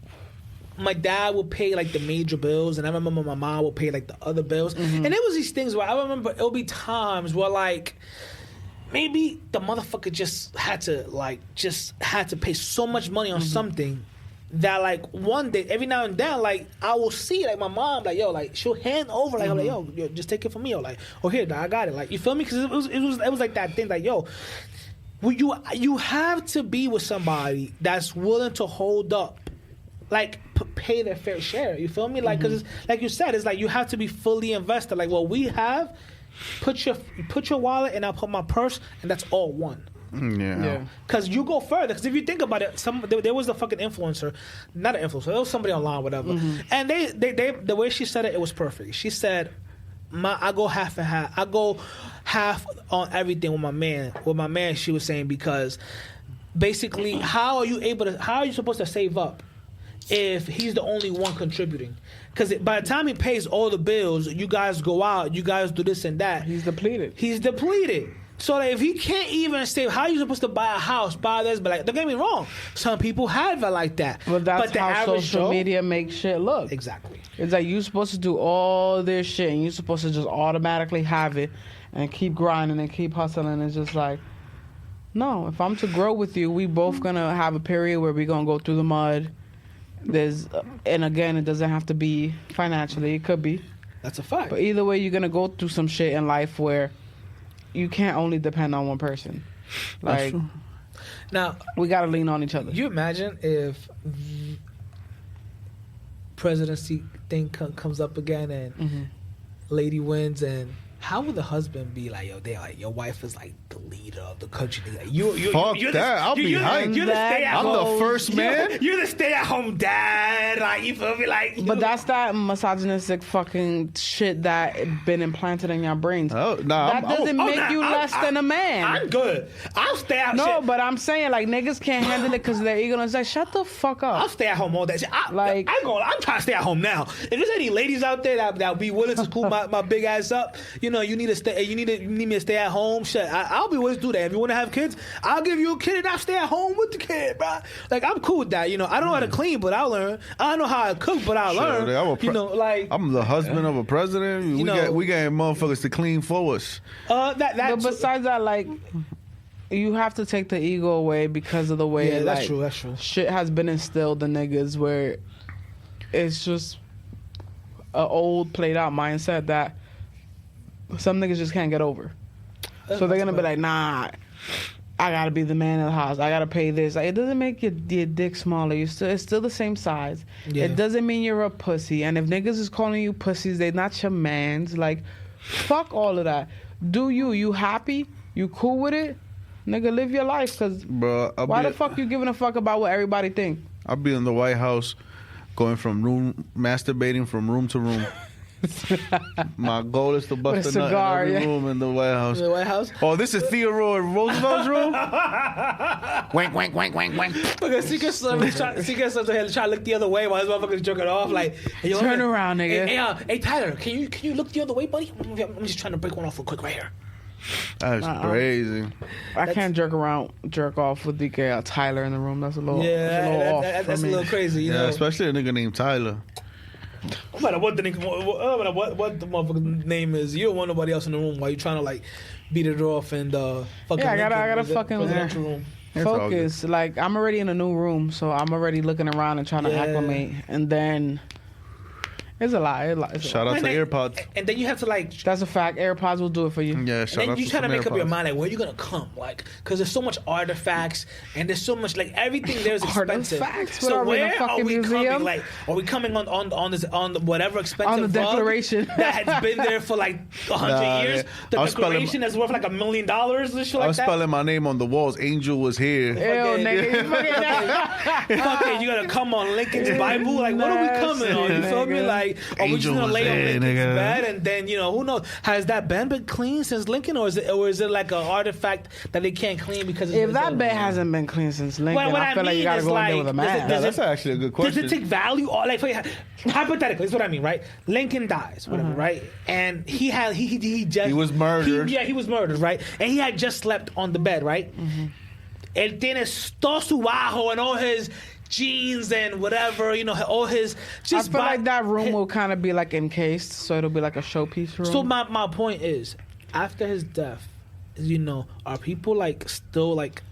my dad would pay, like, the major bills, and I remember my mom would pay, like, the other bills, and it was these things where I remember it'll be times where, like, maybe the motherfucker just had to pay so much money on something that, like, one day, every now and then, like, I will see, like, my mom, like, yo, like, she'll hand over, like, I'm like, yo, just take it from me, or, like, oh, here, I got it, like, you feel me? Because it was like that thing, like, yo, well, you have to be with somebody that's willing to hold up, like, pay their fair share, you feel me? Like, because, like you said, it's like, you have to be fully invested, like, what we have, put your wallet and I'll put my purse, and that's all one. Yeah. Because you go further. Because if you think about it, there was a fucking influencer, not an influencer, there was somebody online, whatever. And they the way she said it was perfect. She said, I go half and half. I go half on everything with my man. With my man, she was saying, because basically, how are you supposed to save up if he's the only one contributing? Because by the time he pays all the bills, you guys go out, you guys do this and that. he's depleted. So that if he can't even save, how are you supposed to buy a house, buy this? But, like, don't get me wrong, some people have it like that. Well, that's the how average social Joe- media makes shit look. Exactly. It's like you're supposed to do all this shit and you're supposed to just automatically have it and keep grinding and keep hustling. It's just like, no, if I'm to grow with you, we both gonna have a period where we're gonna go through the mud. And again, it doesn't have to be financially, it could be. That's a fact. But either way, you're gonna go through some shit in life where you can't only depend on one person. Like, Now, we gotta lean on each other. you imagine if the presidency thing comes up again and lady wins, and how would the husband be like, yo, they like, your wife is like the leader of the country. Like, Fuck that. I'll be hyped. You're the I'm the first man. You're the stay-at-home dad. Like, you feel me? Like, But that's that misogynistic fucking shit that been implanted in your brains. Oh, nah, that doesn't make you less than a man. I'm good. I'll stay out. No, shit. but I'm saying, like, niggas can't handle it because their ego is like, shut the fuck I'll up. stay at home all day. I'm Like- trying to stay at home now. If there's any ladies out there that be willing to scoop my big ass up, you know, you need me to stay at home. Shit, I'll be willing to do that. If you want to have kids, I'll give you a kid and I'll stay at home with the kid, bro. Like, I'm cool with that. You know, I don't know how to clean, but I'll learn. I don't know how to cook, but I'll learn. I'm You know, like, I'm the husband of a president. We got motherfuckers to clean for us. But that's besides that, like, you have to take the ego away because of the way, yeah, that's like, true. That's true. shit has been instilled in niggas where it's just a old, played out mindset that some niggas just can't get over. So they're gonna be like, nah, I gotta be the man of the house. I gotta pay this. Like, it doesn't make your dick smaller. It's still the same size. Yeah. It doesn't mean you're a pussy. And if niggas is calling you pussies, they're not your mans. Like, fuck all of that. Do you? You happy? You cool with it? Nigga, live your life. Cause Bro, why the fuck you giving a fuck about what everybody think? I'll be in the White House going masturbating from room to room. My goal is to bust With a a nut cigar, in every yeah. room in the White House. The White House. Oh, this is Theodore Roosevelt's room? Wank, wank, wank, wank, wank. Because Secret Service try to look the other way while his motherfucker's jerking off. Like, hey, yo, Turn around, nigga. Hey, Tyler, can you look the other way, buddy? I'm just trying to break one off real quick right here. That's crazy. I can't jerk off with DK Tyler in the room. That's a little, That's a little crazy. You Yeah, know, especially a nigga named Tyler. no matter what the name is, you don't want nobody else in the room while you're trying to like beat it off and fucking. Yeah, I gotta fucking presidential room. focus. Like, I'm already in a new room, so I'm already looking around and trying to Yeah. acclimate. And then it's a lot. Shout out to AirPods. And then you have to like. That's a fact. AirPods will do it for you. Yeah, And shout then out you to try to some make up your AirPods. mind, like, where you gonna come, like, because there's so much artifacts and there's so much, like, everything there's expensive. Artifacts? What So are we in a where are fucking we museum? coming? Like, are we coming on the whatever expensive On the rug Declaration. that has been there for like 100 Nah, years? yeah. The I was spelling- Declaration is worth like $1 million and shit I like was that. spelling my name on the walls. Angel was here. Ew, Okay. nigga. You fucking Fuck it, you gotta come on Lincoln's Bible. Like, what are we coming on? You feel me? Nigga. Like, like, oh, we're just Angel gonna was lay on there, Lincoln's nigga. bed, and then who knows? Has that bed been clean since Lincoln, or is it like an artifact that they can't clean because If that bed hasn't been clean since Lincoln, What I feel like you mean gotta is, go in like, there with a man. Yeah, that's actually a good question. Does it take value? Or like, hypothetically, that's what I mean, right? Lincoln dies, whatever, right? And he was murdered. He was murdered, right? And he had just slept on the bed, right? Él tiene todo su bajo and all his jeans and whatever, all his. I feel like that room will kind of be like encased, so it'll be like a showpiece room. So my point is, after his death, are people like still like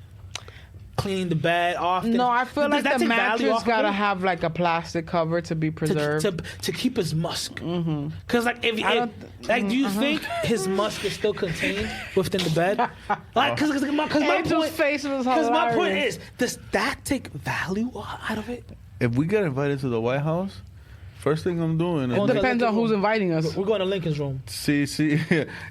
cleaning the bed often? No, I feel like the mattress gotta it? have like a plastic cover to be preserved. to keep his musk. Because like if do you think his musk is still contained within the bed? Like because my Angel's point face was because my point hilarious. is, does that take value out of it? If we get invited to the White House, first thing I'm doing It is Depends on who's inviting us We're going to Lincoln's room. see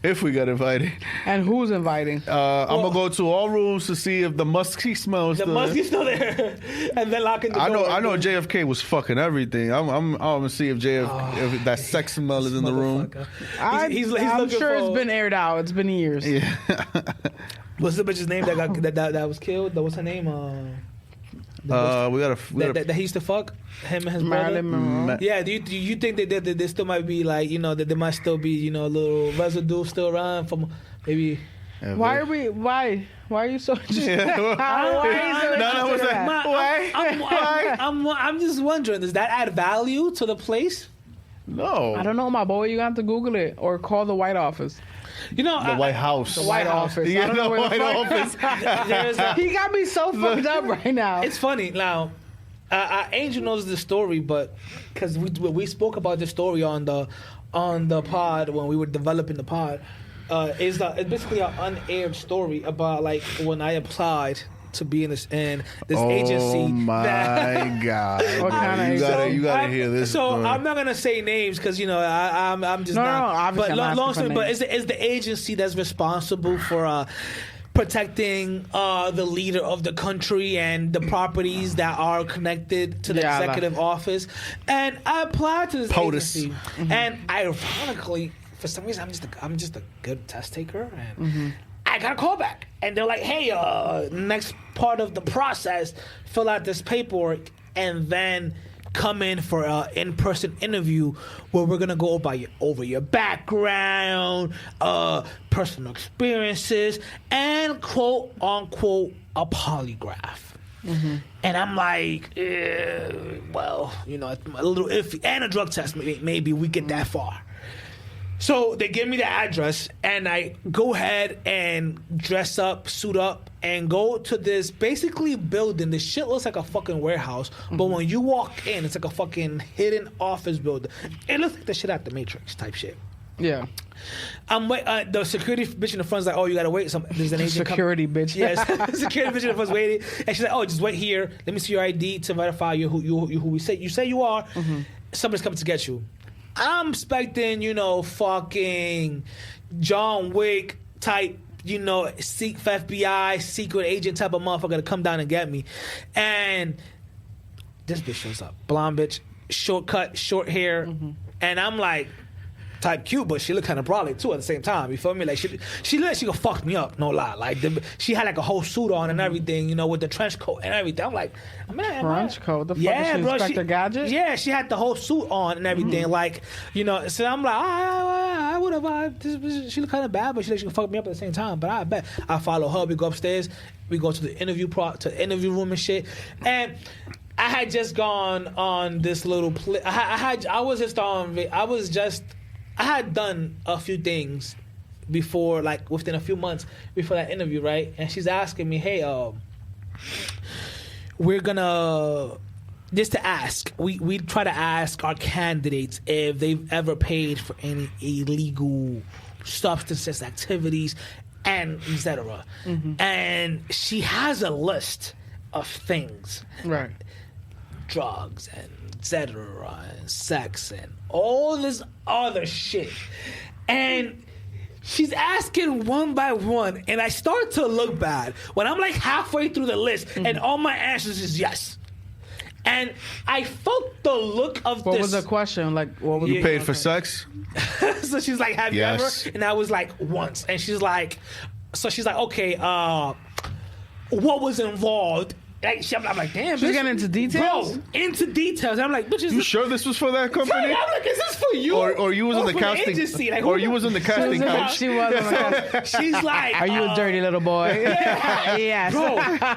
if we get invited. and who's inviting. I'm gonna go to all rooms to see if the musky smells. The musk is still there, and then locking the door. I know JFK was fucking everything. I'm gonna see if if that sex smell is in the room. Motherfucker. He's I'm looking sure for, it's been aired out. It's been years. Yeah. What's the bitch's name that was killed? What's her name? We gotta. That he used to fuck him and his Marilyn brother. Monroe. Yeah, do you think that there still might be like that there might still be a little residue still around from maybe? Why are you so interested? Yeah. Why are you so No, no, what's interested in that? I'm just wondering, does that add value to the place? No. I don't know, my boy. You have to Google it or call the White Office. The White House. The White Office. I Yeah, don't the know where White fuck- Office. He got me so fucked up right now. It's funny now. Angel knows the story, but because we spoke about the story on the pod when we were developing the pod, it's basically an unaired story about like when I applied to be in this agency. Oh my God! What kind of you gotta hear this. So story. I'm not gonna say names because I'm just No, not. obviously but I'm long asking for story, but names. it's the agency that's responsible for protecting the leader of the country and the properties that are connected to the Yeah, executive office. And I applied to this POTUS. agency, and ironically, for some reason, I'm just a good test taker, and I got a call back, and they're like, "Hey, next part of the process, fill out this paperwork, and then come in for an in-person interview where we're gonna go over your background, personal experiences, and quote unquote a polygraph." And I'm like, well, a little iffy, and a drug test. Maybe we get that far. So they give me the address, and I go ahead and dress up, suit up, and go to this basically building. This shit looks like a fucking warehouse, but when you walk in, it's like a fucking hidden office building. It looks like the shit out the Matrix type shit. Yeah. I'm wait. The security bitch in the front's like, "Oh, you gotta wait. There's an agent." Security bitch. Yes, security bitch in the front's waiting, and she's like, "Oh, just wait here. Let me see your ID to verify you who we say you are. Somebody's coming to get you." I'm expecting, fucking John Wick type, FBI secret agent type of motherfucker to come down and get me. And this bitch shows up. Blonde bitch, short cut, short hair. And I'm like, type cute, but she looked kind of brolic too at the same time. You feel me? Like she looked like she could fuck me up, no lie. Like she had like a whole suit on and everything, with the trench coat and everything. I'm like, man, Trench coat? The fuck yeah, is she, bro, Inspector Gadget? Yeah, she had the whole suit on and everything. Like, so I'm like, I would have. She looked kind of bad, but she could fuck me up at the same time. But I bet I follow her. We go upstairs. We go to the interview room and shit. And I had just gone on this little. I had done a few things before, like within a few months before that interview, right? And she's asking me, "Hey, we're gonna just to ask. We try to ask our candidates if they've ever paid for any illegal substances, activities, and etc." And she has a list of things, Right. drugs and etc. and sex and all this other shit. And she's asking one by one, and I start to look bad when I'm like halfway through the list and all my answers is yes. And I felt the look of What this. was the question? Like, what was You the paid for sex? So she's like, have Yes. you ever? And I was like, once. And she's like, okay, what was involved? Like, I'm like, damn, She's bitch. getting into details? Bro, into details. I'm like, bitch, is You this? sure this was for that company? I'm like, is this for you? Or you was on the for casting? agency? Like, Or who you the- was on the casting couch? She was on the couch. She's like, Are you a dirty little boy? Yes.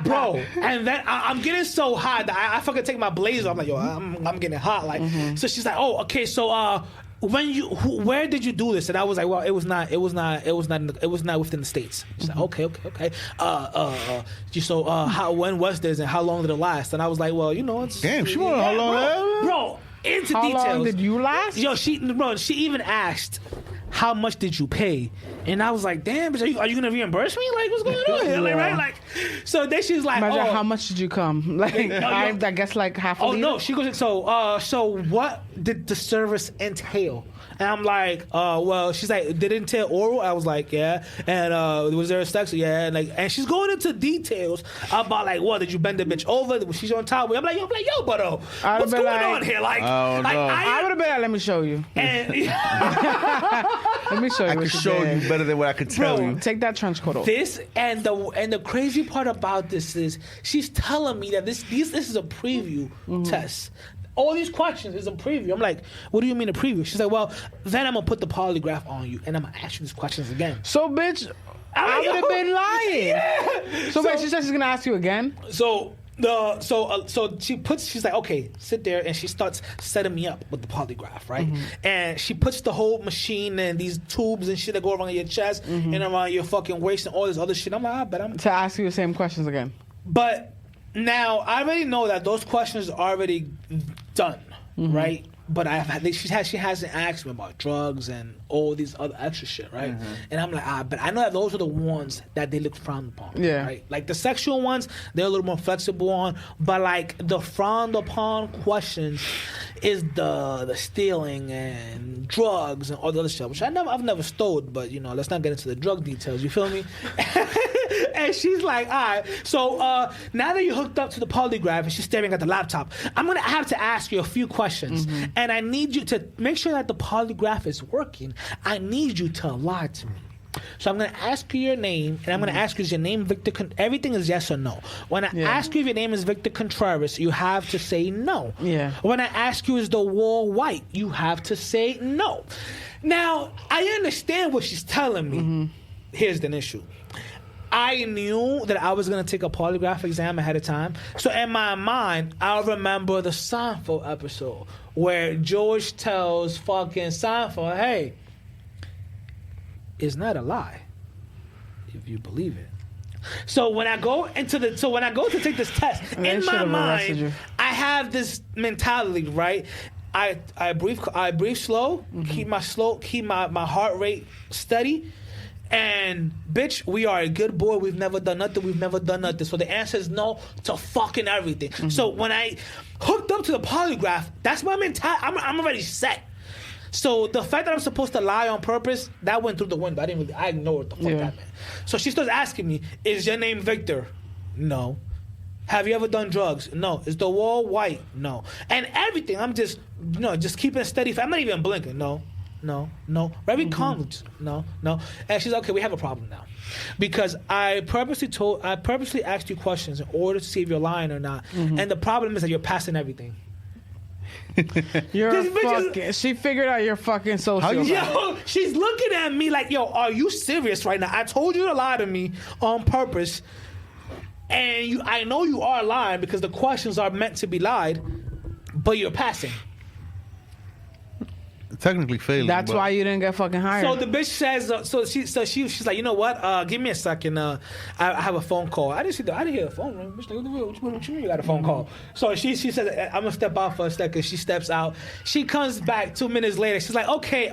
bro. And then I'm getting so hot that I fucking take my blazer. I'm like, yo, I'm getting hot. Like, so she's like, oh, okay, so where did you do this? And I was like, well, it was not within the States. She's like, okay. When was this and how long did it last? And I was like, well, it's Damn, she wanted how long? bro. Into How details. long did you last? Yo, she even asked, how much did you pay? And I was like, damn, bitch, are you gonna reimburse me? Like, what's going on here? Like, right? Like, so then she's like, Imagine how much did you come? Like, I guess like half a oh liter? no, she goes, so what did the service entail? And I'm like, well, she's like, did it entail oral? I was like, yeah. And was there a sex? Yeah. And she's going into details about like, what, did you bend the bitch over? Was she on top of me? I'm like, yo, but what's going on here? Like, I don't know. I would have been like, let me show you. and Let me show you. I what could you show did. you better than what I could tell you. Take that trench coat off. this and the crazy part about this is she's telling me that this is a preview test. All these questions is a preview. I'm like, what do you mean a preview? She's like, well, then I'm gonna put the polygraph on you and I'm gonna ask you these questions again. So, bitch, I would have been lying. Yeah. So, wait, she said she's gonna ask you again. So she's like, okay, sit there, and she starts setting me up with the polygraph, right? And she puts the whole machine and these tubes and shit that go around your chest and around your fucking waist and all this other shit. I'm like, I bet I'm. To ask you the same questions again. But now I already know that those questions are already done, right? But she hasn't asked me about drugs and all these other extra shit, right? And I'm like, but I know that those are the ones that they look frowned upon, Yeah. right? Like the sexual ones, they're a little more flexible on, but like the frowned upon questions is the stealing and drugs and all the other stuff, which I've never stole, but let's not get into the drug details. You feel me? And she's like, all right, so now that you're hooked up to the polygraph and she's staring at the laptop, I'm going to have to ask you a few questions. And I need you to make sure that the polygraph is working. I need you to lie to me. So I'm going to ask you your name, and I'm going to ask you, is your name Victor? Everything is yes or no. When I ask you if your name is Victor Contreras, you have to say no. Yeah. When I ask you, is the wall white? You have to say no. Now, I understand what she's telling me. Here's the issue. I knew that I was going to take a polygraph exam ahead of time. So in my mind, I remember the Seinfeld episode where George tells fucking Seinfeld, hey, it's not a lie if you believe it. So when I go to take this test, And they in my should've arrested mind, you. I have this mentality, right? I breathe slow, keep my heart rate steady. And bitch, we are a good boy. We've never done nothing. So the answer is no to fucking everything. So when I hooked up to the polygraph, that's my mentality. I'm already set. So the fact that I'm supposed to lie on purpose, that went through the window. I ignored the fuck that man. So she starts asking me, is your name Victor? No. Have you ever done drugs? No. Is the wall white? No. And everything, I'm just keeping a steady. I'm not even blinking. No. Very calm. No. And she's like, okay, we have a problem now. Because I purposely asked you questions in order to see if you're lying or not. And the problem is that you're passing everything. She figured out you're fucking sociopath. Yo, she's looking at me like, yo, are you serious right now? I told you to lie to me on purpose. And I know you are lying because the questions are meant to be lied, but you're passing. Technically failing. That's why you didn't get fucking hired. So the bitch says, she's like, you know what? Give me a second. I have a phone call. I didn't hear the phone ring. Bitch, like, what you mean you got a phone call? So she says, I'm gonna step out for a second. She steps out. She comes back 2 minutes later. She's like, okay,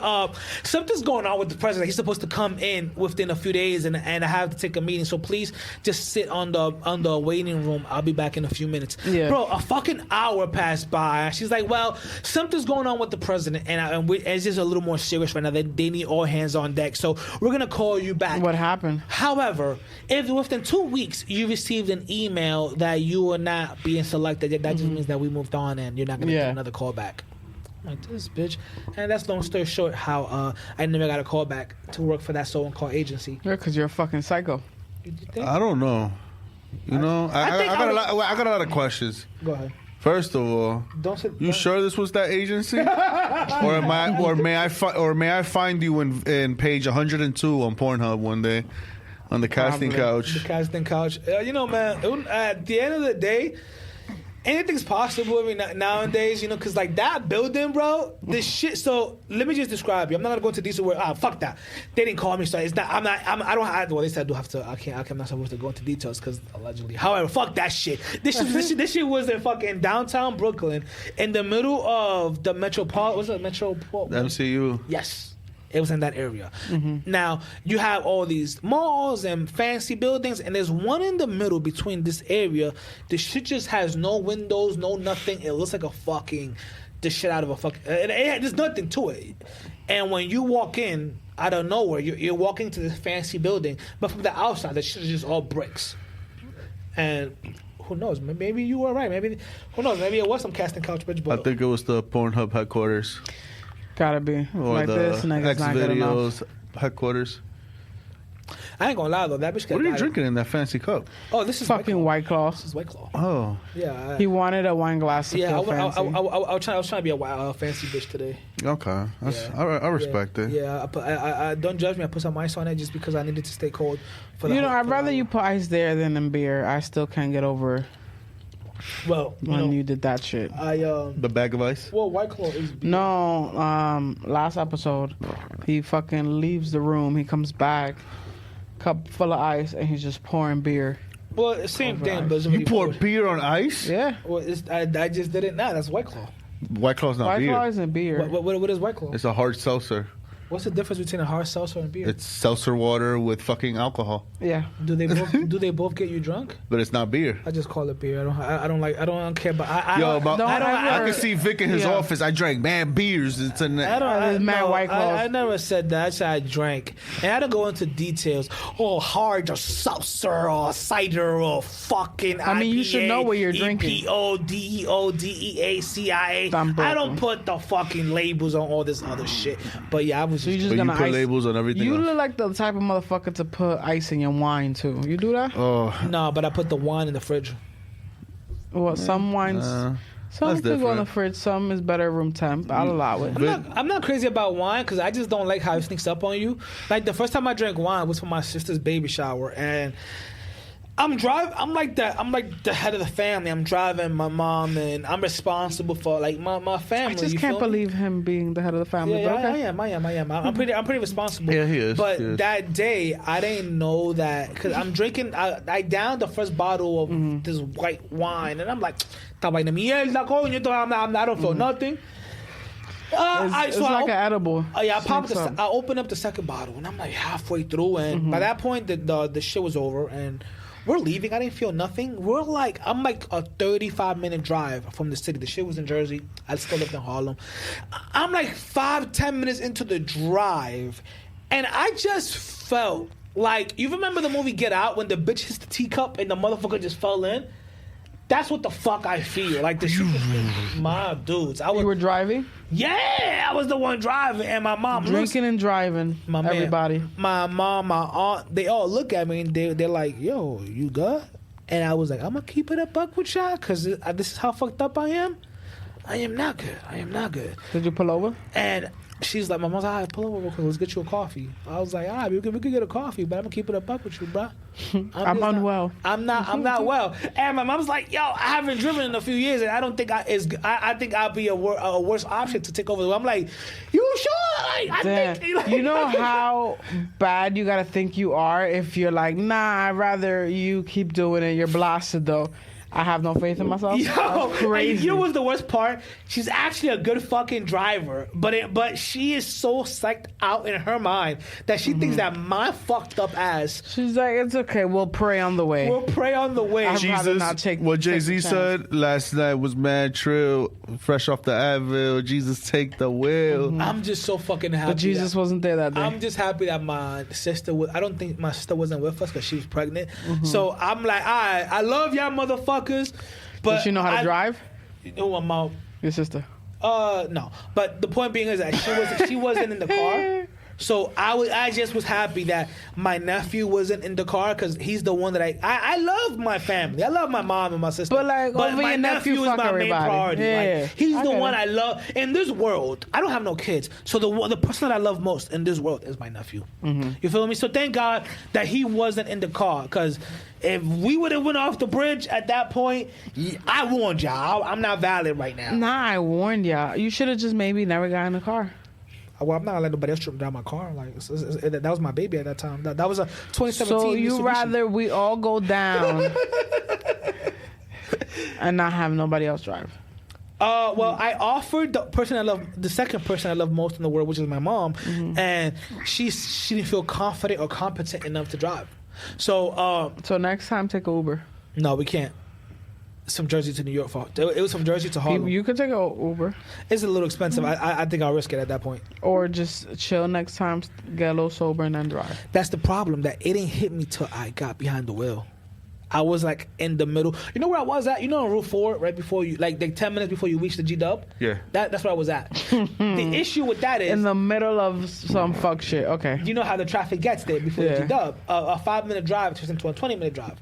something's going on with the president. He's supposed to come in within a few days, and I have to take a meeting. So please just sit on the waiting room. I'll be back in a few minutes. Yeah. Bro, a fucking hour passed by. She's like, well, something's going on with the president, and it's just a little more serious right now. They need all hands on deck. So we're gonna call you back. What happened? However, if within 2 weeks you received an email that you are not being selected, that just means that we moved on and you're not gonna get another call back. Like this bitch. And that's long story short how I never got a call back to work for that so-called agency. Yeah, because you're a fucking psycho. You think? I don't know. You know, I got a lot of questions. Go ahead. First of all, you sure this was that agency, or may I find you in page 102 on Pornhub one day on the casting couch? The casting couch. You know, man. At the end of the day, anything's possible. I mean, nowadays, you know, because like that building, bro, this shit. So let me just describe you. I'm not gonna go into detail. Fuck that. They didn't call me, so it's not. I don't have. Well, they said I do have to. I'm not supposed to go into details because allegedly. However, fuck that shit. This shit was in fucking downtown Brooklyn, in the middle of the Metropol. What's it? Metropol. MCU. Yes. It was in that area. Now, you have all these malls and fancy buildings, and there's one in the middle between this area. The shit just has no windows, no nothing. It looks like the shit out of a fucking... there's nothing to it. And when you walk in, out of nowhere, you're walking to this fancy building, but from the outside, the shit is just all bricks. And... who knows? Maybe you were right. Who knows? Maybe it was some casting couch bitch. But I think it was the Pornhub headquarters. Gotta be. Or like the this nigga's not good enough. headquarters. I ain't gonna lie though, that bitch. What are you drinking in that fancy cup? Oh, this is fucking White Claw. This is White Claw. Oh, yeah. He wanted a wine glass to feel fancy. I was trying to be a fancy bitch today. Okay, I respect it. Yeah, I don't judge me. I put some ice on it just because I needed to stay cold. I'd rather you put ice there than in beer. I still can't get over. Well, when you did that shit, the bag of ice. Well, White Claw is beer. No. Last episode, he fucking leaves the room. He comes back, cup full of ice, and he's just pouring beer. Well, same thing, but you pour beer on ice? Yeah. Well, I just did it now. That's White Claw. White Claw's not beer. White Claw isn't beer. What is White Claw? It's a hard seltzer. What's the difference between a hard seltzer and beer? It's seltzer water with fucking alcohol. Yeah. Do they both get you drunk? But it's not beer. I just call it beer. I don't care. But I can see Vic in his office. I drank mad beers. It's a White Claws. I never said that. I said I drank, and I don't go into details. Oh, hard or seltzer or cider or fucking. I mean, IPA, you should know what you're drinking. EPODEODEACIA. I don't put the fucking labels on all this other shit. But yeah, I was. So you just you put labels on everything. You else. look like the type of motherfucker to put ice in your wine too. You do that? Oh no, but I put the wine in the fridge. Well, some wines, some can go in the fridge. Some is better room temp. I'll allow it. I'm not crazy about wine because I just don't like how it sneaks up on you. Like the first time I drank wine was for my sister's baby shower, and I'm like the head of the family. I'm driving my mom, and I'm responsible for like my family. I just can't believe him being the head of the family. Yeah, okay. I am. I'm pretty responsible. Yeah, he is. But that day, I didn't know that because I'm drinking. I downed the first bottle of this white wine, and I'm like, I don't feel nothing. It's like an edible. I opened up the second bottle, and I'm like halfway through, and by that point, the shit was over, and we're leaving. I didn't feel nothing. I'm like a 35-minute drive from the city. The shit was in Jersey. I still lived in Harlem. I'm like 5-10 minutes into the drive, and I just felt like, you remember the movie Get Out when the bitch hits the teacup and the motherfucker just fell in? That's what the fuck I feel. Like the shit was my dudes. You were driving? Yeah, I was the one driving, and my mom drinking and driving. Everybody, my mom, my aunt, they all look at me and they're like, "Yo, you good?" And I was like, "I'm gonna keep it a buck with y'all, cause this is how fucked up I am. I am not good. Did you pull over? And she's like, my mom's like, all right, pull over real quick. Let's get you a coffee. I was like, all right, we could get a coffee, but I'm gonna keep it a buck with you, bro. I'm unwell. I'm not well. And my mom's like, yo, I haven't driven in a few years, and I don't think I think I'll be a worse option to take over the. I'm like, you sure? I think. You know how bad you gotta think you are if you're like, nah, I'd rather you keep doing it. You're blasted though. I have no faith in myself. Yo, That's crazy. and you know what's the worst part? She's actually a good fucking driver, but she is so psyched out in her mind that she thinks that my fucked up ass She's like, it's okay. We'll pray on the way. will pray on the way. I'd rather not take what take the Jay-Z chance. said last night was mad trill, fresh off the Advil. Jesus, take the wheel. I'm just so fucking happy. But Jesus wasn't there that day. I'm just happy that my sister was. I don't think my sister wasn't with us because she was pregnant. So I'm like, I love y'all motherfuckers. But Does she know how to drive? You know my mom. Your sister. No. But the point being is that she wasn't in the car. So I just was happy that my nephew wasn't in the car because he's the one that I love my family. I love my mom and my sister. But, like, over my your nephew, is fuck my main everybody. priority. Yeah. Like, he's I the get one it. I love in this world. I don't have no kids, so the person that I love most in this world is my nephew. You feel me? So thank God that he wasn't in the car because if we would have went off the bridge at that point, I warned y'all. I'm not valid right now. Nah, I warned y'all. You should have just maybe never got in the car. Well, I'm not gonna let nobody else trip down my car. Like that was my baby at that time. That was a 2017. So you Mitsubishi. rather we all go down and not have nobody else drive? Well, I offered the second person I love most in the world, which is my mom, and she didn't feel confident or competent enough to drive. So So next time, take an Uber. no, we can't. It's from Jersey to New York. It was from Jersey to Harlem. You could take an Uber It's a little expensive. I think I'll risk it at that point. or just chill next time, get a little sober, and then drive. That's the problem. That it didn't hit me till I got behind the wheel. I was like in the middle. You know where I was at? You know on Route 4, right before you, like 10 minutes before you reach the G-Dub? Yeah. That's where I was at. The issue with that is, In the middle of some fuck shit. Okay. you know how the traffic gets there before the Yeah. G-Dub. A 5-minute drive turns into a 20-minute drive.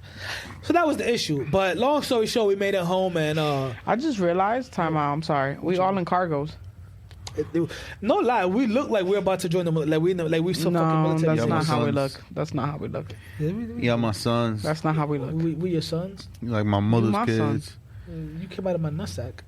So that was the issue. But long story short, we made it home and I just realized. Time out. I'm sorry. We all in cargos. no lie, we look like we're about to join the we still fucking No, military. that's Yeah, not my how we sons. look. That's not how we look. Yeah, my sons, That's not how we look. We your sons? like my mother's my kids. sons. You came out of my nutsack.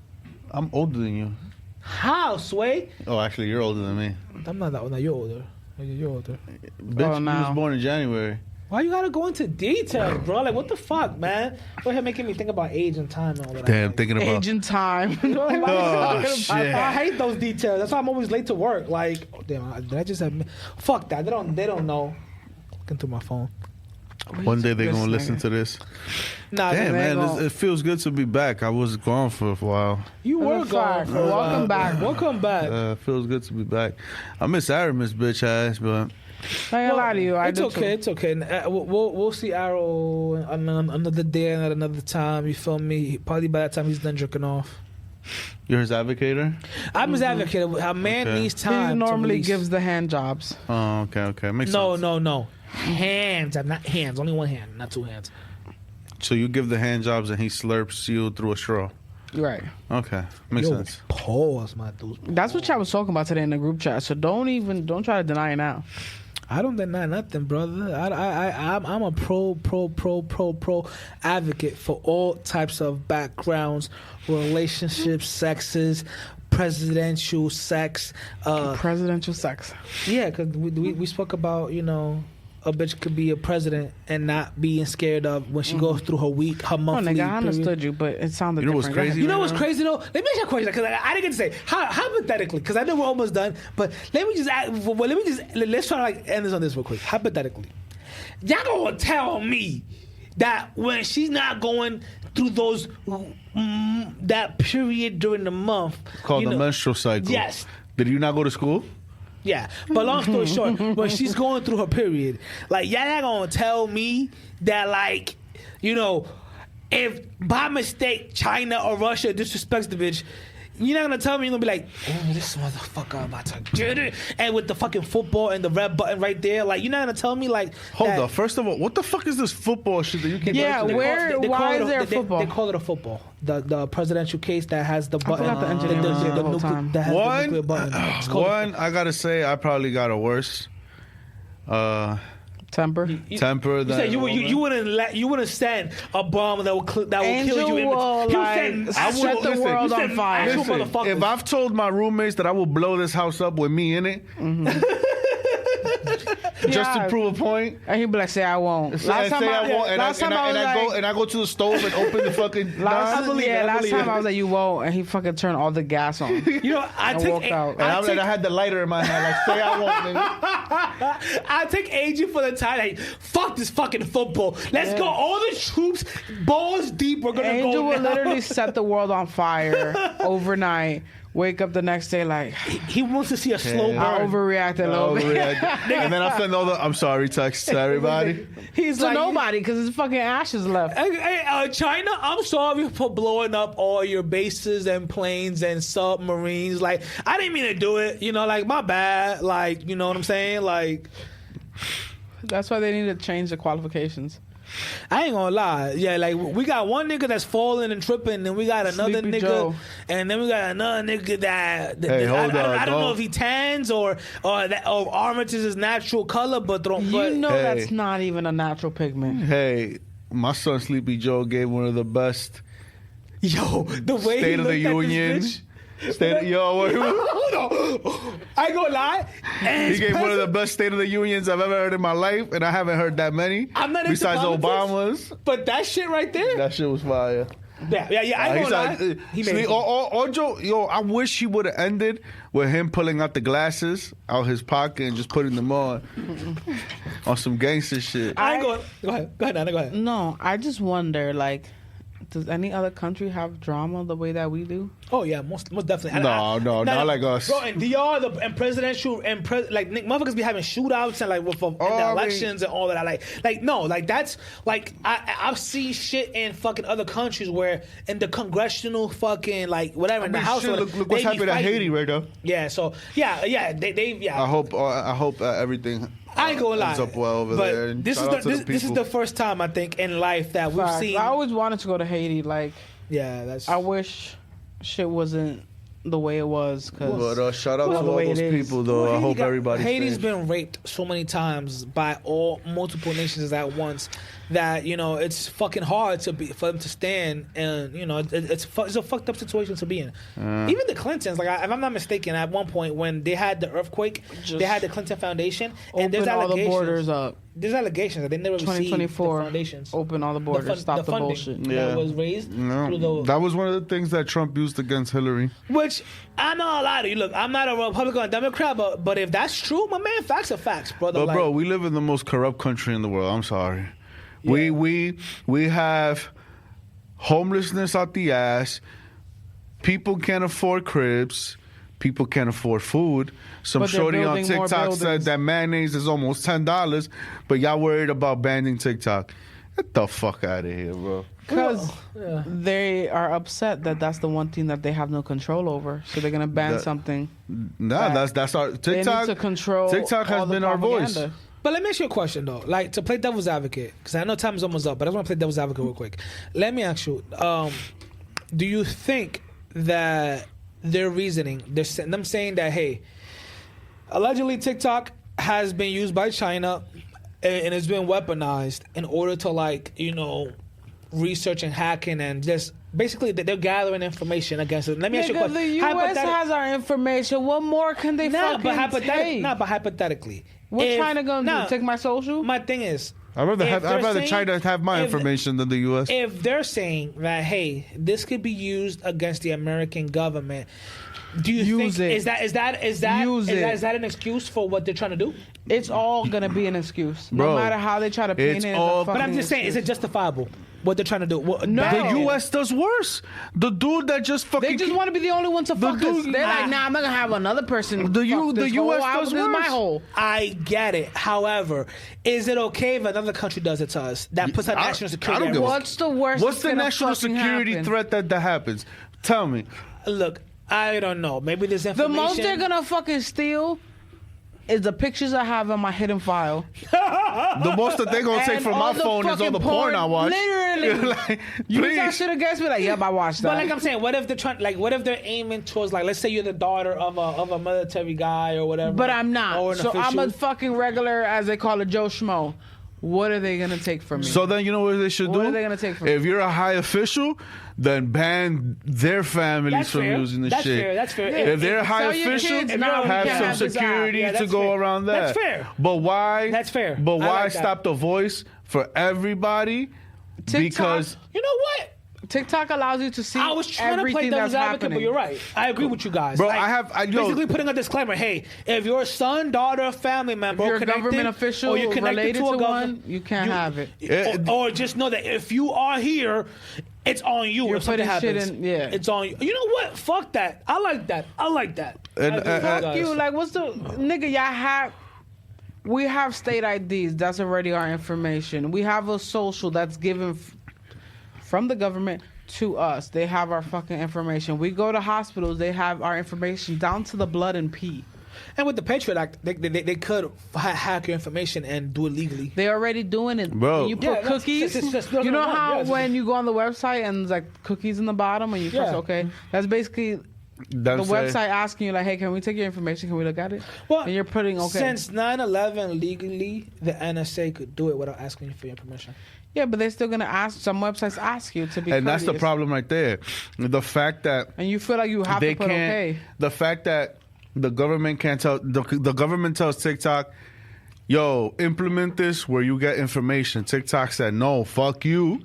I'm older than you. How, Sway? Oh, actually, you're older than me. I'm not that old. No, you're older. You're older. Bitch, you now. was born in January. Why you gotta go into details, bro? Like, what the fuck, man? Go ahead making me think about age and time and all that. Damn, Like, thinking about. Age and time. bro, like, why you Oh, talking about shit. that? I hate those details. That's why I'm always late to work. Like, oh, damn, did I just have? Fuck that. They don't know. Looking through my phone. One day they're gonna This listen nigga. to this. Nah, Damn, they man, gon- it feels good to be back. I was gone for a while. you were That's a gone fact. for a while. Welcome back. Welcome back. It feels good to be back. I miss Aramis, bitch ass, but I ain't gonna lie to you. I It's do okay. too. It's okay. We'll see Arrow another day and at another time. You feel me? Probably by that time he's done jerking off. you're his advocator. I'm his advocate. A man Okay. needs time. He normally to release. gives the hand jobs. Oh, okay. Makes sense. No. Hands. Not hands. Only one hand, not two hands. So you give the hand jobs and he slurps you through a straw. Right. Okay, makes Yo, sense. pause, my dude. That's what I was talking about today in the group chat. So don't try to deny it now. I don't deny nothing, brother. I'm a pro advocate for all types of backgrounds, relationships, sexes, presidential sex. Presidential sex. Yeah, because we spoke about, a bitch could be a president and not being scared of when she goes through her week, her Oh, monthly. nigga, I period. understood you, but it sounded You know what's different. Go crazy? ahead. You know what's crazy though? Let me ask you a question because I didn't get to say hypothetically because I know we're almost done. But let's try to like end this on this real quick. Hypothetically, y'all gonna tell me that when she's not going through those that period during the month Called you the know- menstrual cycle. Yes. Did you not go to school? Yeah, but long story short, when she's going through her period, like y'all not gonna tell me that like, if by mistake China or Russia disrespects the bitch, you're not gonna tell me you're gonna be like, oh, this motherfucker about to get it, and with the fucking football and the red button right there, like you're not gonna tell me like. Hold that- up. First of all, what the fuck is this football shit that you keep Yeah, mentioning? where- why is there a football? They call it a football. The presidential case that has the button. forgot the engineer was here the whole time. That has the nuclear button. It's called a I gotta say, I probably got a worse Temper. temper You than said you wouldn't send a bomb that will Angel kill you. In will, you like, send set actual- the listen, world you on send fire. actual Listen, motherfuckers. if I've told my roommates that I will blow this house up with me in it, just to Yeah. prove a point. And he'd be like, say I won't. So I say I won't, and last time I was like, I go to the stove and open the fucking. last believe it, I last believe time it. I was like, you won't, and he fucking turned all the gas on. You know, I And take walked out. And I had the lighter in my hand, like say I won't, nigga. I take AG for the time. Like, fuck this fucking football. Let's go. All the troops, balls deep. We're gonna Angel go would now. literally set the world on fire overnight. Wake up the next day like, He wants to see a slow burn. I overreacted a little bit. And then I send all the I'm sorry text to everybody. He's To like, nobody, because there's fucking ashes left. Hey, China, I'm sorry for blowing up all your bases and planes and submarines. Like, I didn't mean to do it. You know, like, my bad. Like, you know what I'm saying? Like, That's why they need to change the qualifications. I ain't gonna lie. Yeah, like, we got one nigga that's falling and tripping, and then we got another Sleepy nigga, Joe. and then we got another nigga that. Hey, hold on, I don't know don't- if he tans or orange is his natural color, but You know Hey. that's not even a natural pigment. Hey, my son Sleepy Joe gave one of the best yo, the way State he of looked the at Union. this bitch. Hold on. I ain't gonna lie. And He gave one of the best State of the Unions I've ever heard in my life, and I haven't heard that many. I'm not into besides politics, Obama's. But that shit right there. That shit was fire. Yeah. I ain't gonna lie. He made it. Or Joe, I wish he would have ended with him pulling out the glasses out his pocket and just putting them on some gangster shit. I ain't going. Go ahead, Nana. Go ahead. No, I just wonder, like, does any other country have drama the way that we do? Oh yeah, most definitely. No, not like us. Bro, and DR and presidential and like motherfuckers be having shootouts and like with in I the mean- elections and all of that. Like no, like that's like I've seen shit in fucking other countries where in the congressional fucking like whatever in the house. Shit, look what's happening in Haiti right now. Yeah. So yeah. They yeah. I hope everything. I ain't gonna lie. ends up well over but there. And this shout out to the this is people. the first time I think in life that we've Facts. seen. I always wanted to go to Haiti. Like, Yeah, that's. I wish shit wasn't the way it was. Cause But shout out Well, to the all way those it is. people, though. Well, I hope Haiti got- everybody. Haiti's been raped so many times by multiple nations at once that it's fucking hard for them to stand, and it's a fucked up situation to be in. Even the Clintons, like if I'm not mistaken, at one point when they had the earthquake, Just they had the Clinton Foundation, and there's open all the allegations. borders up. There's allegations that they never received the 2024. foundations. Open all the borders. Stop the funding bullshit. Yeah. that was raised through No, the that was one of the things that Trump used against Hillary. which I know a lot of you. Look, I'm not a Republican or Democrat, but if that's true, my man, facts are facts, brother. But Like, bro, we live in the most corrupt country in the world. I'm sorry. We have homelessness out the ass. People can't afford cribs. People can't afford food. Some But they're shorty on building more TikTok said buildings. that mayonnaise is almost $10, but y'all worried about banning TikTok. Get the fuck out of here, bro. Because yeah. they are upset that that's the one thing that they have no control over. So they're gonna ban That- something. Nah, Right. that's our They TikTok. need to control. TikTok has all the been our voice. propaganda. But let me ask you a question though, like to play devil's advocate, because I know time is almost up, but I just want to play devil's advocate real quick. Let me ask you, do you think that their reasoning, them saying that, hey, allegedly TikTok has been used by China and it's been weaponized in order to research and hacking and just basically they're gathering information against it. Let me ask you a Nigga, question. the U.S. has our information. What more can they Nah, but fucking take? hypothetically. What If- China gonna nah, do? Take my social? My thing is, I'd rather if they're saying- China have my if- information than the U.S. if they're saying that, hey, this could be used against the American government, do you Use think it. is that Use is that it. an excuse for what they're trying to do? It's all gonna be an excuse, no Bro, matter how they try to paint it's it. As all- a But But I'm fucking just saying, is it excuse. justifiable what they're trying to do? No. The U.S. does worse. The dude that just fucking They just want to be the only one to fuck us. dude- They're like, nah, I'm not gonna have another person. The fuck U- the this US hole. does This is my worse. hole. I get it. However, is it okay if another country does it to us? That puts our I- national I security don't at give a- risk? What's the worst? What's that's the gonna national fucking security happen? threat that happens? Tell me. Look, I don't know. Maybe there's The information. most they're gonna fucking steal is the pictures I have on my hidden file. The most that they're gonna take And from all my the phone is all fucking the porn I watch. Literally. Like, Use that please. shit against me. Like, yep, I watched that. But like I'm saying, what if they're trying? Like, what if they're aiming towards? Like, let's say you're the daughter of a military guy or whatever. But I'm not. Or an So I'm official. a fucking regular, as they call it, Joe Schmo. what are they gonna take from me? So then you know what they should do? What are they gonna take from If me? you're a high official, then ban their families That's from fair. using the That's shit. fair. That's fair. If they're a high tell your official, kids now we have can't some have this app. security Yeah, to that's go fair. around that. That's fair. But why? That's fair. But I why like that. stop the voice for everybody? TikTok- Because You know what? TikTok allows you to see I was trying to play everything devil's that's advocate, happening. but you're right. I agree with you guys. Bro, Like, basically putting a disclaimer. Hey, if your son, daughter, family member, If you're a connected, government official or you're connected related to a to government, one, you can't have it. Or just know that if you are here, it's on you. You're If something putting shit happens, in- yeah. it's on you. You know what? Fuck that. I like that. I like that. And- I agree with Fuck guys. you. Like, what's the nigga? Y'all have. We have state IDs. That's already our information. We have a social that's given from the government to us. They have our fucking information. We go to hospitals. They have our information down to the blood and pee. And with the Patriot Act, they could hack your information and do it legally. They already doing it. Bro. When you put Yeah, that's- cookies. that's You know one, how yeah. when you go on the website and there's like cookies in the bottom and you press Yeah. OK. That's basically them the say- website asking you like, hey, can we take your information? Can we look at it? Well, and you're putting OK. Since 9/11, legally, the NSA could do it without asking you for your permission. Yeah, but they're still gonna ask. Some websites ask you to be. And that's the courteous. problem right there. The fact that And you feel like you have they to put can't. okay. The fact that the government can't tell the government tells TikTok, "Yo, implement this where you get information." TikTok said, "No, fuck you."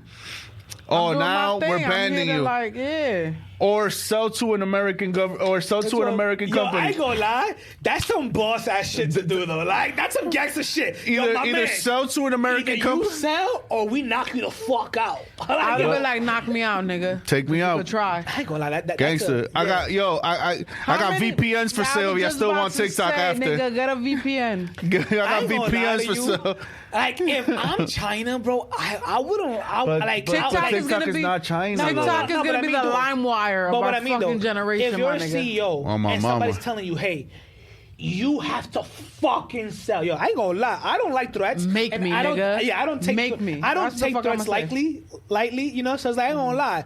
Oh, I'm doing my now thing. we're I'm banning here to, you. like, yeah. Or sell to an American American Yo, I company. ain't gonna lie. That's some boss ass shit to do though. Like that's some gangster shit. Yo, my Either man, sell to an American either company. you sell or we knock you the fuck out. I Like, would be like, knock me out, nigga. Take me You out. could try. I ain't gonna lie. That's Gangster. I yeah. got I got VPNs for sale. Yeah, still on TikTok after. Nigga, get a VPN. I got I ain't gonna lie VPNs to for you. sale. Like if I'm China, bro, I wouldn't. But like TikTok I, is gonna is be not China, No, though. TikTok is No, but gonna I be mean, the though- lime wire of But our what I mean, fucking though, generation, if you're my a nigga. CEO Oh, my and somebody's mama. telling you, hey, you have to fucking sell. Yo, I ain't gonna lie. I don't like threats. Make And me, I don't, nigga. Yeah, I don't take. Make me. I don't That's the take fuck I'ma threats say. lightly. You know, so it's like I ain't gonna lie.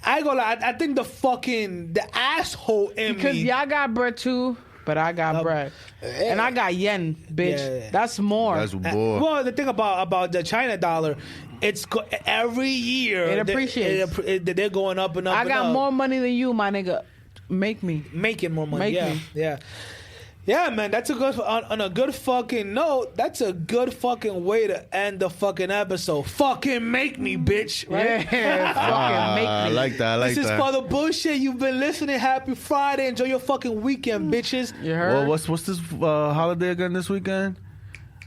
I ain't gonna lie. I think the asshole in Because me. y'all got bread too, but I got bread. And I got yen, bitch. Yeah. That's more. That's boy. Well, the thing about the China dollar, it's every year It appreciates. They're going up and up. I and got up. more money than you, my nigga. Make me. Making more money. Make yeah, me. yeah. Yeah, man, that's a good on a good fucking note. That's a good fucking way to end the fucking episode. Fucking make me, bitch. Right? Yeah, fucking make me. I like that. I like This is that. for the bullshit. You've been listening. Happy Friday. Enjoy your fucking weekend, bitches. You heard? Well, what's this holiday again this weekend?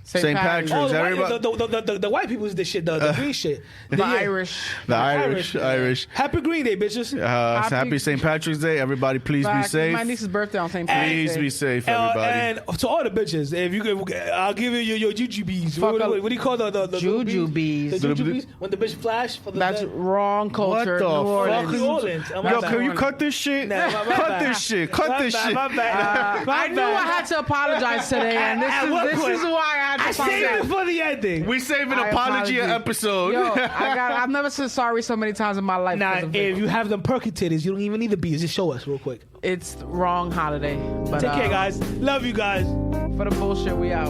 St. Patrick's. Oh, the Everybody- white people's the shit, the green shit. The Irish. The Irish. Happy Green Day, bitches. Happy St. Patrick's Day. Everybody, please be Fact, safe. My niece's birthday on St. Please Patrick's Day. be safe, everybody. And to all the bitches, if you could, I'll give you your jujubes. Fuck What up. do you call the Jujubes. The jujubes? When the bitch flash for the That's dead? wrong culture. the New fuck? Orleans. Fuck New Orleans. Oh, my Yo, bad. can you cut this shit? Nah, my cut bad. this shit. Cut My this bad, shit. my bad. My I knew bad. I had to apologize today, and At what this point? is why I had to I saved it apologize. for the ending. We saving I apology apologize. episode. Yo, I've never said sorry so many times in my life. Nah, because of if it. you have them perky titties, you don't even need the bees. Just show us real quick. It's the wrong holiday. But, Take care, guys. Love you guys. For the bullshit, we out.